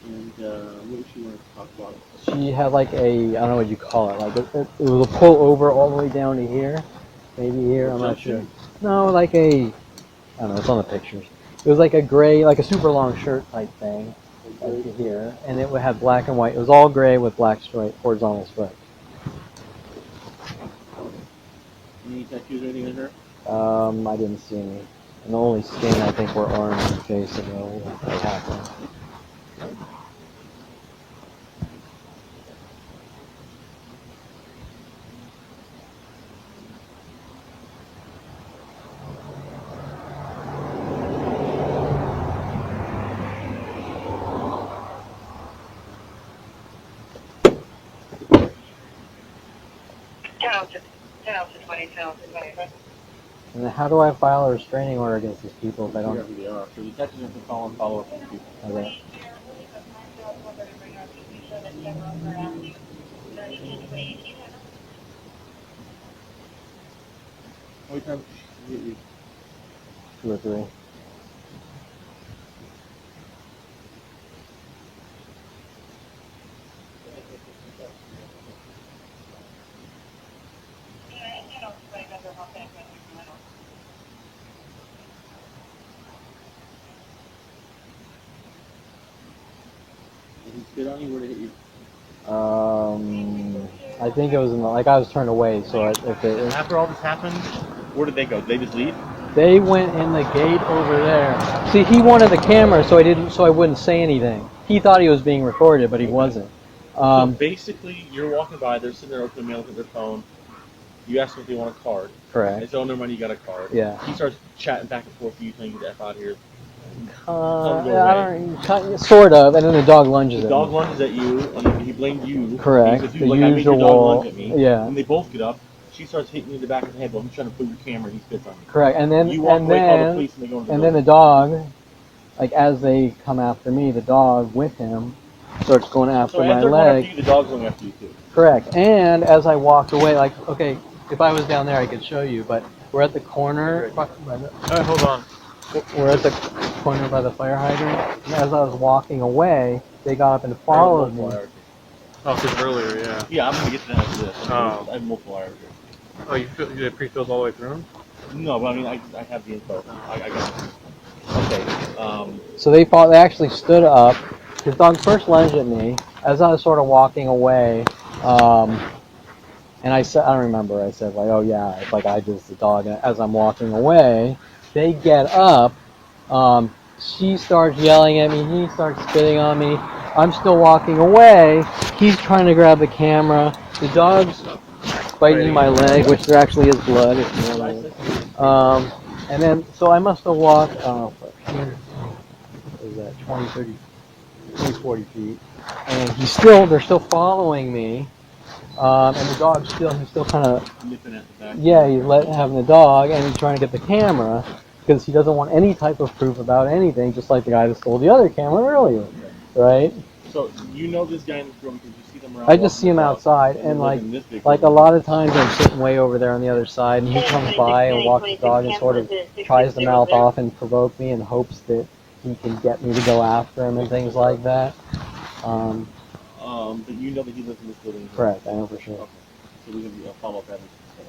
And what was she want to talk about? She had like a, I don't know what you call it, like it was a pull over all the way down to here, maybe here, I'm not sure. No, like a, I don't know, it's on the pictures. It was like a gray, like a super long shirt type thing, like here, and it had black and white. It was all gray with black stripe, horizontal stripe. Any tattoos or anything in her? I didn't see any. And the only skin I think were arms and face of like half one. And then how do I file a restraining order against these people if I don't? Who they are. So detectives have to follow up with people. Okay. How many times did she hit you? 2 or 3. Did he spit on you? Where did he hit you? I think it was in the, like I was turned away, so if it, After all this happened, where did they go? Did they just leave? they went in the gate over there. See, he wanted the camera, so I wouldn't say anything. He thought he was being recorded, but he wasn't. So basically, you're walking by, they're sitting there opening mail, looking at their phone. You ask them if they want a card. Correct. They say, oh, never mind, you got a card. Yeah. He starts chatting back and forth with you, telling you to F out of here. Sort of, and then the dog lunges at me. The dog lunges at you, and he blamed you. Correct. He says, The like, I made your dog usual, lunge at me. yeah. And they both get up. She starts hitting you in the back of the head while he's trying to put your camera, and he spits on you. Correct, and then You walk and away, call the then police, and they go into the and then the dog, like as they come after me, the dog with him starts going after so my as they're leg. going after you, the dog's going after you too. Correct, and as I walked away, like okay, if I was down there, I could show you, but we're at the corner. Hold on. We're at the corner by the fire hydrant, and as I was walking away, they got up and followed me. Oh, because earlier, yeah. Yeah, I'm going to get to that after this. Oh. I have multiple wires here. Oh, you did pre-fills all the way through? No, but I mean, I have the info. I got it. Okay. So they actually stood up. His dog first lunged at me, as I was sort of walking away, and I said, I don't remember, I said like, oh yeah, it's like I just the dog. And as I'm walking away, they get up. She starts yelling at me. He starts spitting on me. I'm still walking away. He's trying to grab the camera. The dog's biting my leg, which there actually is blood. And then, so I must have walked, what is that, 20, 30, 20, 40 feet. And they're still following me. And the dog's he's still kind of, Nipping at the back. yeah, he's having the dog, and he's trying to get the camera because he doesn't want any type of proof about anything, just like the guy that stole the other camera earlier, right? So you know this guy in this room because you see them around. I just see him outside, and like a lot of times I'm sitting way over there on the other side, and he comes by and walks the dog and sort of tries to mouth off and provoke me in hopes that he can get me to go after him and things like that. But you know that he lives in this building. Correct, I know for sure. Okay. So we can follow up that.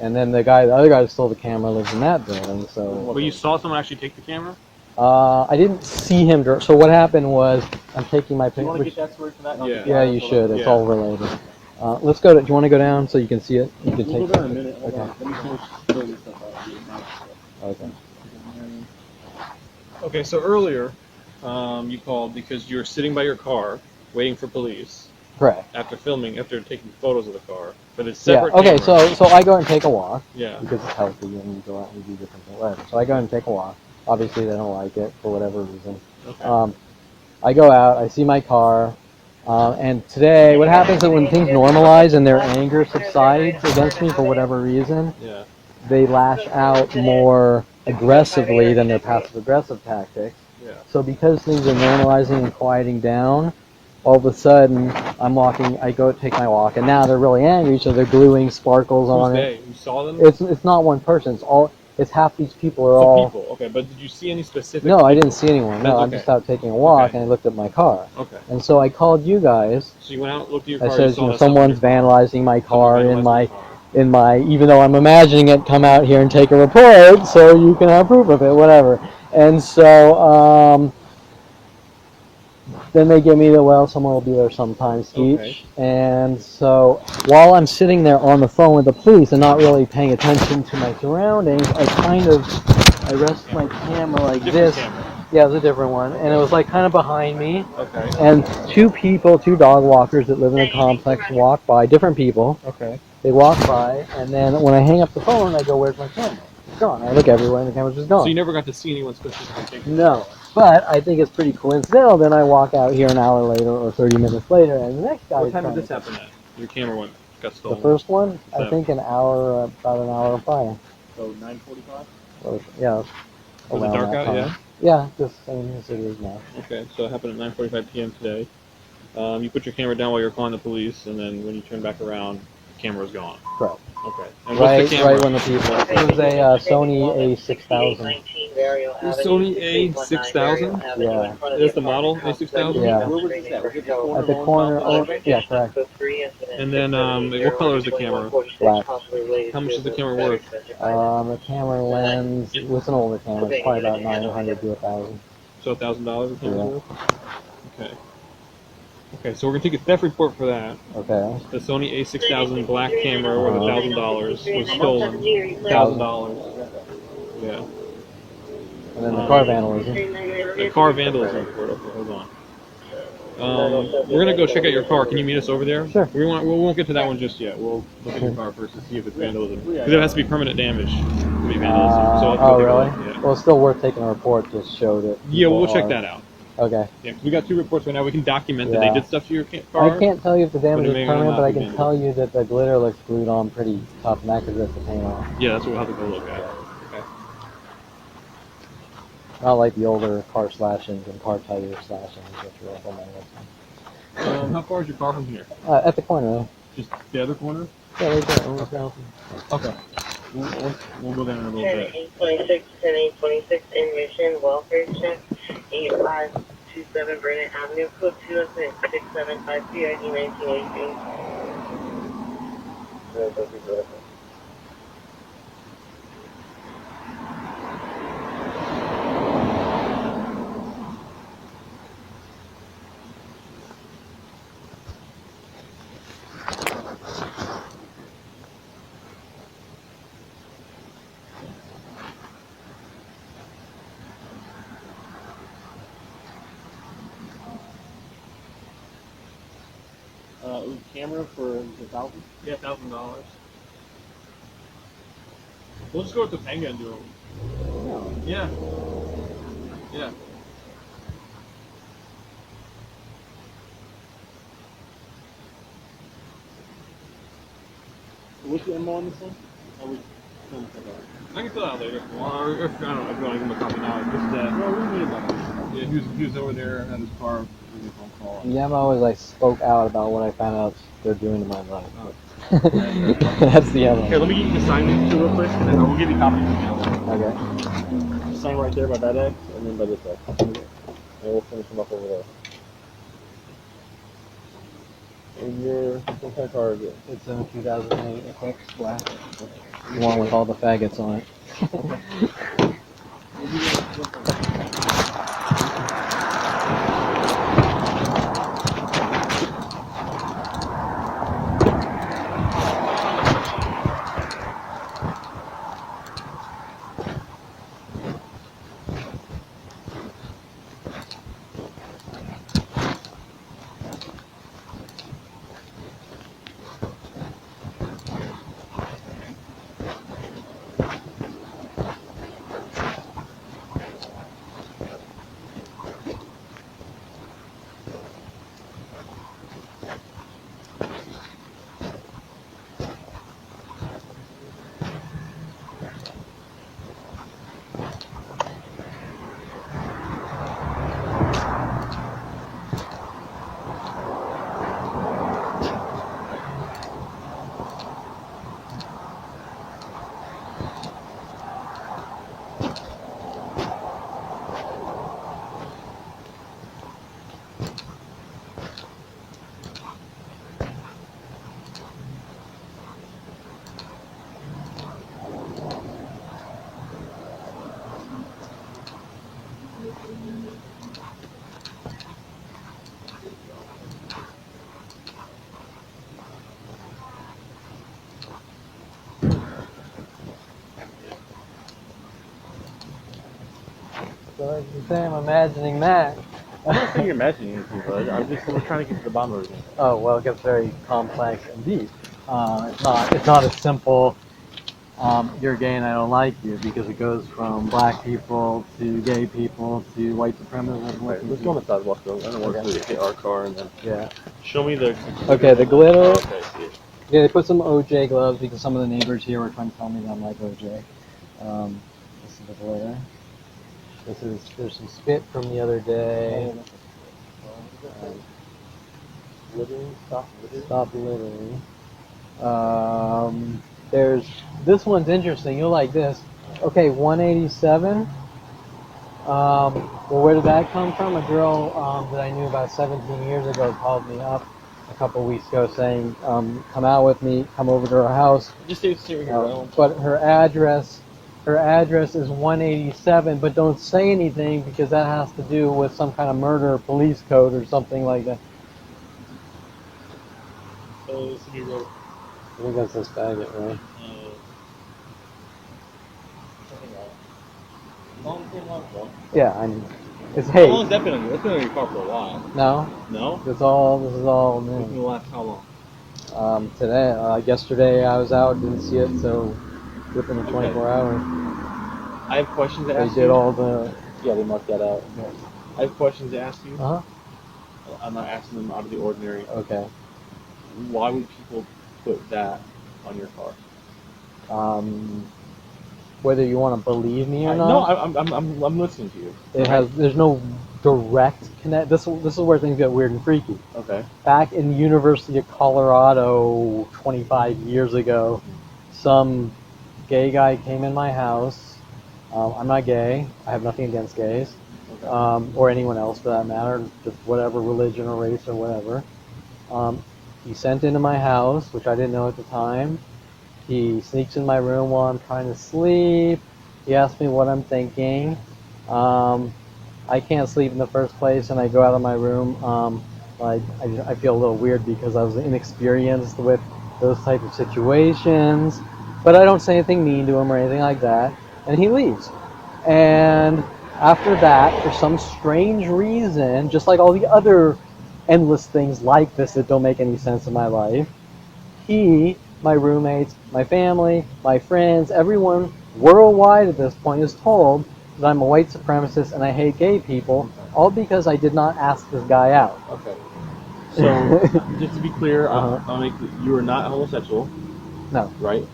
And then the other guy that stole the camera lives in that building, so. But you saw someone actually take the camera? I didn't see him. So what happened was, I'm taking my Do you want to picture. get that story for that? Yeah. Yeah, you should. It's all related. Let's go. Do you want to go down so you can see it? You can We'll take go down in a minute. Hold Okay. on. Let me finish filling this stuff out. Okay. Okay, so earlier, you called because you were sitting by your car waiting for police Correct. after taking photos of the car, but it's Yeah. separate. Okay. cameras. So I go and take a walk Yeah. because it's healthy and you go out and you do different things. Whatever. So I go and take a walk. Obviously they don't like it for whatever reason. Okay. I go out. I see my car. And today, what happens is when things normalize and their anger subsides against me for whatever reason, Yeah. they lash out more aggressively than their passive-aggressive tactics. Yeah. So because things are normalizing and quieting down, all of a sudden I'm walking. I go take my walk, and now they're really angry, so they're gluing sparkles Who's on they? it. You saw them? It's not one person. It's half these people are So all. people. Okay, but did you see any specific? No, people? I didn't see anyone. No, That's I'm okay. just out taking a walk, Okay. and I looked at my car. Okay. And so I called you guys. So you went out, looked at your I car. says, you saw that someone's somebody- vandalizing my car somebody in vandalized my your car. even though I'm imagining it, come out here and take a report so you can have proof of it, whatever. And so then they give me someone will be there sometime speech. Okay. And so while I'm sitting there on the phone with the police and not really paying attention to my surroundings, I rest my camera like Different this. camera. Yeah, it was a different one. And it was like kind of behind me. Okay. And two dog walkers that live in a complex walk by, different people. Okay. They walk by, and then when I hang up the phone, I go, where's my camera? It's gone. I look everywhere, and the camera's just gone. So you never got to see anyone specifically take the No. But I think it's pretty coincidental. Then I walk out here an hour later or 30 minutes later, and the next guy. What time did this happen at? Your camera got stolen. The first one, I So- think about an hour prior. So 9:45. Yeah. Was it around dark that out? time. Yeah. Yeah, just same as it is now. Okay, so it happened at 9:45 p.m. today. You put your camera down while you were calling the police, and then when you turned back around, the camera was gone. Correct. Okay. And what's the camera? Right when the people. It was a Sony A6000. Sony A6000? Yeah. That's the model A6000? Yeah. Where was this at? Was it the At the corner. Oh, yeah, correct. And then what color is the camera? Black. How much is the camera worth? The camera lens. It's an older camera. It's probably about 900 to 1,000. So $1,000 the camera Yeah. worth? Okay. Okay, so we're gonna take a theft report for that. Okay. The Sony A6000 black camera worth $1,000 was stolen. $1,000. Yeah. And then the car vandalism. The car vandalism report. Okay, hold on. We're gonna go check out your car. Can you meet us over there? Sure. We won't get to that one just yet. We'll look at your car first to see if it's vandalism. Because it has to be permanent damage to be vandalism. So I'll have to go take a really? look, yeah. Well, it's still worth taking a report to show that. Yeah, we'll people check are- that out. Okay. Yeah, 'cause we got 2 reports right now. We can document that Yeah. they did stuff to your car. I can't tell you if the damage But it is may or may permanent, not but I be can vandalism. tell you that the glitter looks glued on pretty tough, and that could rip the paint off. Yeah, that's what we'll have to go look at. Okay. Not like the older car slashings and car tire slashings, which are up on my website. How far is your car from here? At the corner. Just the other corner? Yeah, right there. Almost down. Okay. We'll go down in a little bit. 826, 10-826, in mission, welfare check, 8527 Burnett Avenue, code 206-6752, ID 1983. camera for $1,000? Yeah, $1,000. We'll just go with the Topanga and do it. No. Yeah. Yeah. What's the ammo on this one? I can fill it out later. Well, if, I don't know if you want to give him a copy now. Just no, we need that. Yeah, he was over there at his car making a phone call. The MO is I spoke out about what I found out they're doing to my life. That's the MO. Here, let me get you the assignment too real quick, and then we'll give you a copy. Okay. Just sign right there by that X, and then by this X. And we'll finish them up over there. And what kind of car is it? It's a 2008 FX Black. The one with all the faggots on it. So as you say, I'm imagining that. I don't think you're imagining anything, bud. We're trying to get to the bottom of everything. Oh, well, it gets very complex and deep. It's not as simple, you're gay and I don't like you, because it goes from black people to gay people to white supremacists. Right, let's go on the sidewalk though. I don't want to hit our car and then... Yeah. Show me the... Okay, the glitter. Oh, okay, I see it. Yeah, they put some OJ gloves because some of the neighbors here were trying to tell me that I'm like OJ. This is the glitter. There's some spit from the other day. Littering? Stop littering? Stop littering. This one's interesting. You'll like this. Okay, 187. Well, where did that come from? A girl that I knew about 17 years ago called me up a couple weeks ago saying, come out with me, come over to her house. Just stay here. But her address is 187, but don't say anything because that has to do with some kind of murder police code or something like that. Oh, this is road. I think that's this faggot, right? Yeah, I mean, it's hate. How long has that been on you? It's been on your car for a while. No. No? This is all new. It's been the last how long? Yesterday I was out, didn't see it, so within the 24 hours. I have questions to ask you. They did all the... Yeah, they marked that out. Yeah. I have questions to ask you. Uh-huh. I'm not asking them out of the ordinary. Okay. Why would people put that on your car? Whether you want to believe me or not. No, I'm listening to you. There's no direct connect. This is where things get weird and freaky. Okay. Back in the University of Colorado 25 years ago, some gay guy came in my house. I'm not gay. I have nothing against gays. Okay. Or anyone else for that matter, just whatever religion or race or whatever. He sent into my house, which I didn't know at the time. He sneaks in my room while I'm trying to sleep. He asks me what I'm thinking. I can't sleep in the first place, and I go out of my room. I feel a little weird because I was inexperienced with those type of situations. But I don't say anything mean to him or anything like that. And he leaves. And after that, for some strange reason, just like all the other endless things like this that don't make any sense in my life. He, my roommates, my family, my friends, everyone worldwide at this point is told that I'm a white supremacist and I hate gay people, all because I did not ask this guy out. Okay. So, just to be clear, Uh-huh. you are not homosexual, No. right?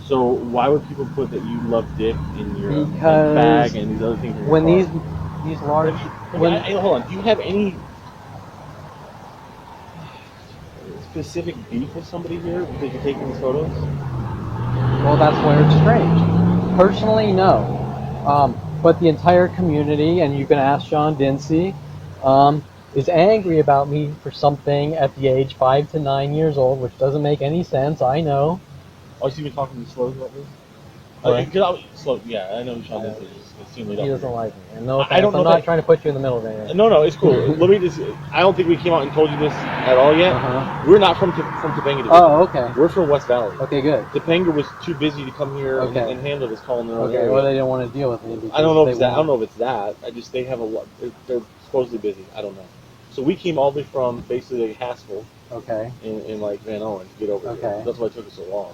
So why would people put that you love dick in your and Because fag and these other things in your when car? these large Hold on. Do you have any specific beef with somebody here because you're taking these photos? well, that's where it's strange. Personally, no. But the entire community, and you can ask John Dinsey, is angry about me for something at the age 5 to 9 years old, which doesn't make any sense. I know. Oh, so you've been talking to slow about this? Right. Slow, yeah, I know Sean Dinsey is extremely He doesn't like me. And no offense, I don't know I'm not that- trying to put you in the middle of anything. No, it's cool. Let me just. I don't think we came out and told you this at all yet. We're not from Topanga Division. Oh, okay. We're from West Valley. Okay, good. Topanga was too busy to come here Okay. and handle this call in their own Okay, area. well, they don't want to deal with me. Because I don't know if they it's that. I don't know if it's that. I just they have a lot. They're supposedly busy. I don't know. So we came all the way from basically Haskell Okay. in like Van Owen to get over Okay. here. That's why it took us so long.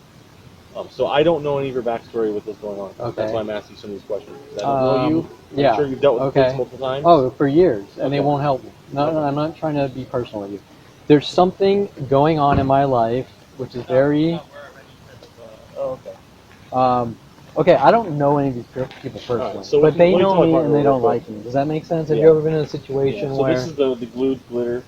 So I don't know any of your backstory with what's going on. Okay. That's why I'm asking some of these questions. I don't know you. Yeah. I'm sure you've dealt with the police multiple times. Oh, for years, and they Okay. won't help me. No, I'm not trying to be personal with you. There's something going on in my life which is very. Okay, I don't know any of these people personally, so but they let me know tell my me partner and they real don't quick. like me. Does that make sense? Have Yeah. you ever been in a situation So where this is the glued glitter.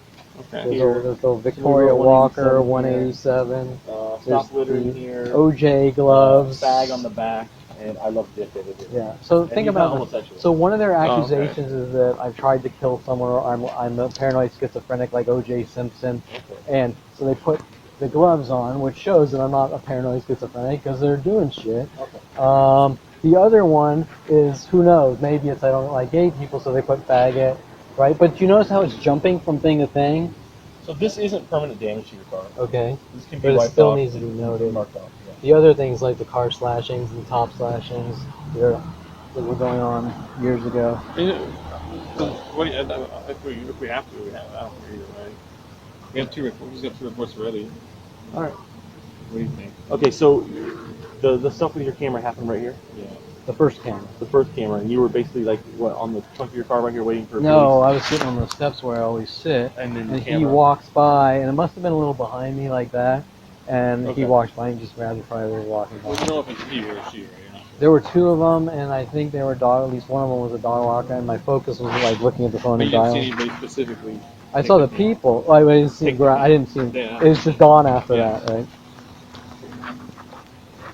there's the Victoria Walker 187, Stop littering here. OJ gloves, Bag on the back, and I love dick over here. Yeah. So And think he's about not this. homosexual. So one of their okay. accusations is that I've tried to kill someone, or I'm a paranoid schizophrenic like O.J. Simpson, and so they put the gloves on, which shows that I'm not a paranoid schizophrenic because they're doing shit. The other one is, who knows? Maybe it's I don't like gay people, so they put faggot, right? But you notice how it's jumping from thing to thing? So this isn't permanent damage to your car. Okay. This can be But it wiped still off needs to be and noted. marked off. Yeah. The other things like the car slashings and top slashings that were going on years ago. What do you, if we have to, we have. I don't care either way. We have two reports. We have two reports already. All right. What do you think? Okay, so the stuff with your camera happened right here. Yeah. The first camera. The first camera, and you were basically like what on the trunk of your car right here waiting for. No, I was sitting on the steps where I always sit, and then and he walks by, and it must have been a little behind me like that, and he walks by and just grabbed it probably walking by. Well, you know if it's he or she, right? There were two of them, and I think they were dog. At least one of them was a dog walker, and my focus was like looking at the phone and dialing. You didn't see anybody specifically. I saw the people. I didn't see. I didn't see. Yeah. It was just gone after that, right?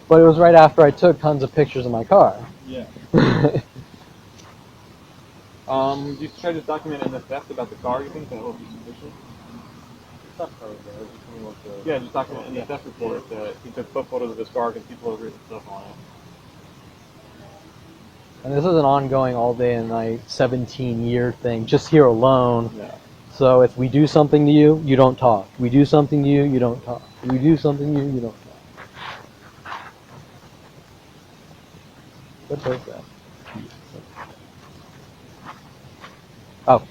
But it was right after I took tons of pictures of my car. Yeah. You try to document in the theft about the car. You think that will be sufficient? Yeah, just document in the theft report that he took photos of his car because people have written stuff on it. And this is an ongoing all day and night 17-year thing, just here alone. Yeah. So if we do something to you, you don't talk. We do something to you, you don't talk. We do something to you, you don't talk. What was that? Oh.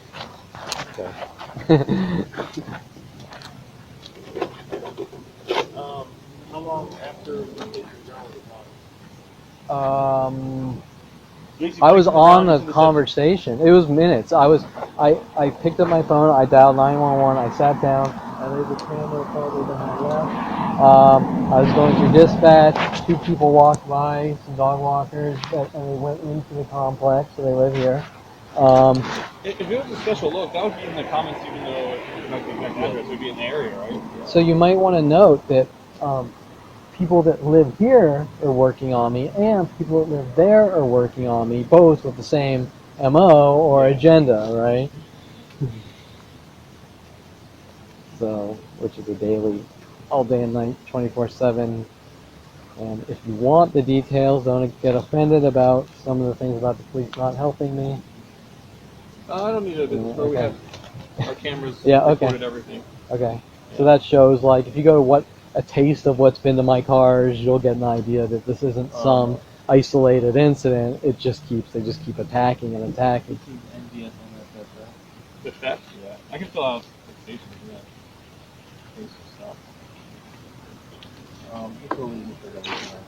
Okay. How long after you hit your ground? I was on the conversation. It was minutes. I picked up my phone, I dialed 911, I sat down, and there's a camera probably behind left. I was going through dispatch, two people walked by, some dog walkers, and they went into the complex, so they live here. If it was a special look, that would be in the comments, even though like the exact address would be in the area, right? So you might want to note that people that live here are working on me, and people that live there are working on me, both with the same MO or agenda, right? So, which is a daily, all day and night, 24/7. And if you want the details, don't get offended about some of the things about the police not helping me. I don't need a business, bro. We have our cameras recorded everything. Okay. Yeah. So that shows, like, if you go to a taste of what's been to my cars, you'll get an idea that this isn't some isolated incident. They just keep attacking and attacking. The theft? Yeah. that. I can fill out applications, yeah. Basic stuff. Just go and look at everything.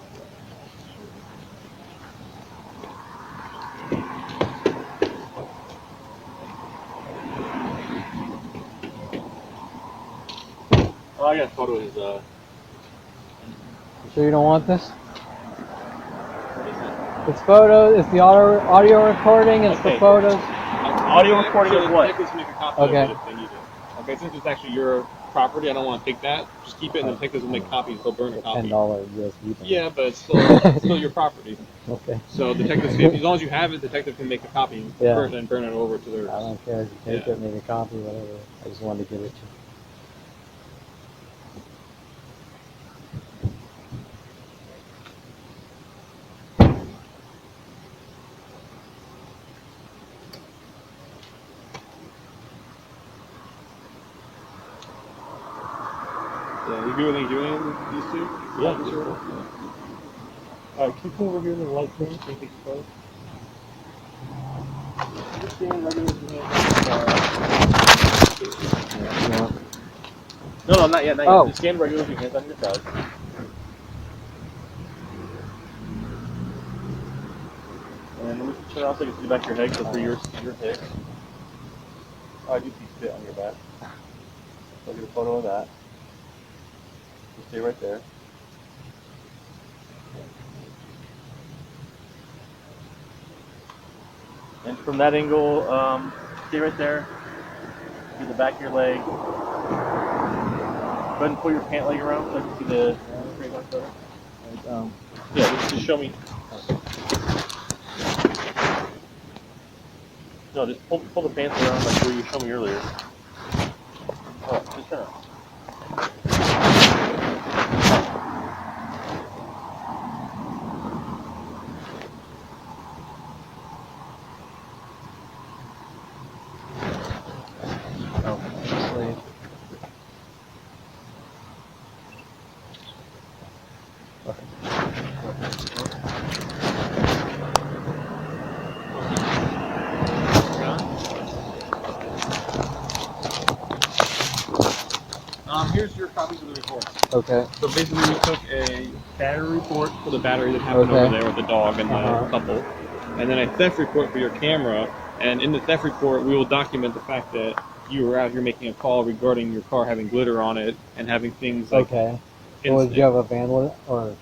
Oh, I got a photo of his, You sure you don't want this? what is it? It's photos, it's the audio recording, it's the Okay. photos. Audio recording of what? Take this and make a copy Okay. of it if they need it. Okay, since it's actually your property, I don't want to take that. Just keep it and then take this and make copies. They'll burn a copy. $10 USB. Yeah, but it's still your property. Okay. So detectives, as long as you have it, detective can make a copy Yeah. first and burn it over to their. I don't care if you take Yeah. it, make a copy, whatever. I just wanted to give it to you. Yeah, you good with doing these two? Yeah. Sure. Alright, can you come over here to the light, please? Can you take a photo? No, not yet. Oh. Just stand regular with your hands on your side. And let me turn around so you can see the back of your head, so for your head. Oh, I do see spit on your back. So I'll get a photo of that. Just stay right there. And from that angle, stay right there. See the back of your leg. Go ahead and pull your pant leg around so I can see the straight line better. Yeah, just show me. No, just pull the pants around like where you showed me earlier. Oh, just turn around. Here's your copies of the reports. Okay. So basically, we took a battery report for the battery that happened over there with the dog and the couple, and then a theft report for your camera. And in the theft report, we will document the fact that you were out here making a call regarding your car having glitter on it and having things like. Okay. Well, did you have a vandalism or?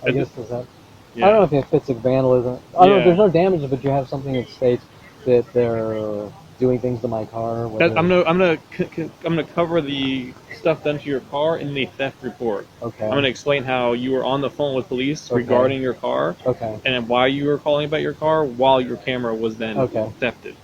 I guess is that. Yeah. I don't know if it fits like vandalism. I don't know. There's no damage, but you have something that states that they're doing things to my car. I'm gonna cover the stuff done to your car in the theft report. Okay. I'm gonna explain how you were on the phone with police regarding your car. Okay. And then why you were calling about your car while your camera was then thefted.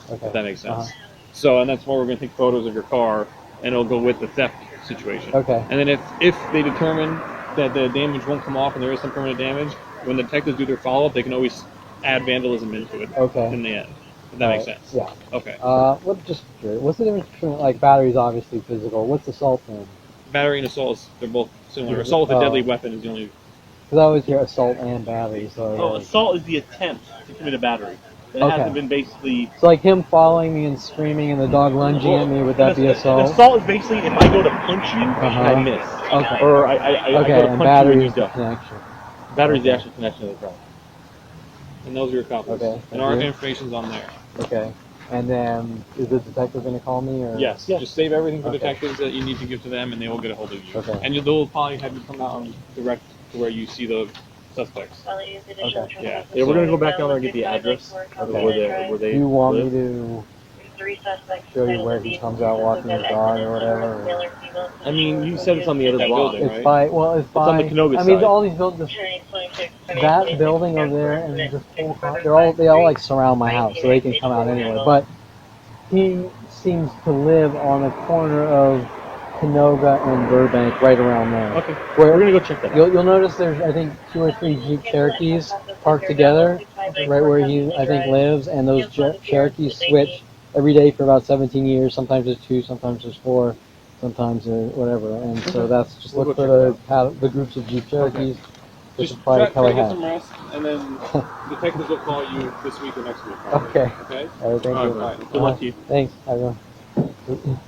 Okay. If that makes sense. So, and that's why we're gonna take photos of your car, and it'll go with the theft situation. Okay. And then if they determine that the damage won't come off and there is some permanent damage, when the detectives do their follow-up, they can always add vandalism into it. Okay. In the end. If that makes sense. Yeah. Okay. What's the difference between, like, battery's obviously physical. What's assault then? Battery and assault, they're both similar. Assault with a deadly weapon is the only. Because I always hear assault and battery. So. Assault is the attempt to commit a battery. It hasn't been basically. So like him following me and screaming and the dog lunging at me, would that be assault? Assault is basically if I go to punch you and I miss. Okay. Or I go to punch you and you don't. Connection. Battery is the actual connection of the problem. And those are your copies. Okay. And our information's on there. Okay. And then, is the detective going to call me? Or? Yes. Just save everything for detectives that you need to give to them, and they will get a hold of you. Okay. And they'll probably have you come out and direct to where you see the suspects. Okay. Yeah. Yeah, we're going to go back down there and get the address of where they Do you want live. me to show you where he comes out walking his dog or whatever? Or? I mean, you said it's on the other block, It's right? by, well, it's by, on the Canoga I mean, side. all these buildings, that building over there and this whole, they all like surround my house, so they can come out anyway. But he seems to live on the corner of Canoga and Burbank, right around there. Okay. We're gonna go check that out. You'll notice there's, I think, 2 or 3 Jeep Cherokees parked together, right where he, I think, lives, and those Cherokees switch every day for about 17 years. Sometimes there's 2, sometimes there's 4, sometimes there's whatever. And so that's just look for the groups of Jeep Cherokees. Just try to get some rest, and then detectives will call you this week or next week. Probably. Okay. Okay. All right, thank you. All right. Good luck to you. Thanks. Have a good one. Mm-mm.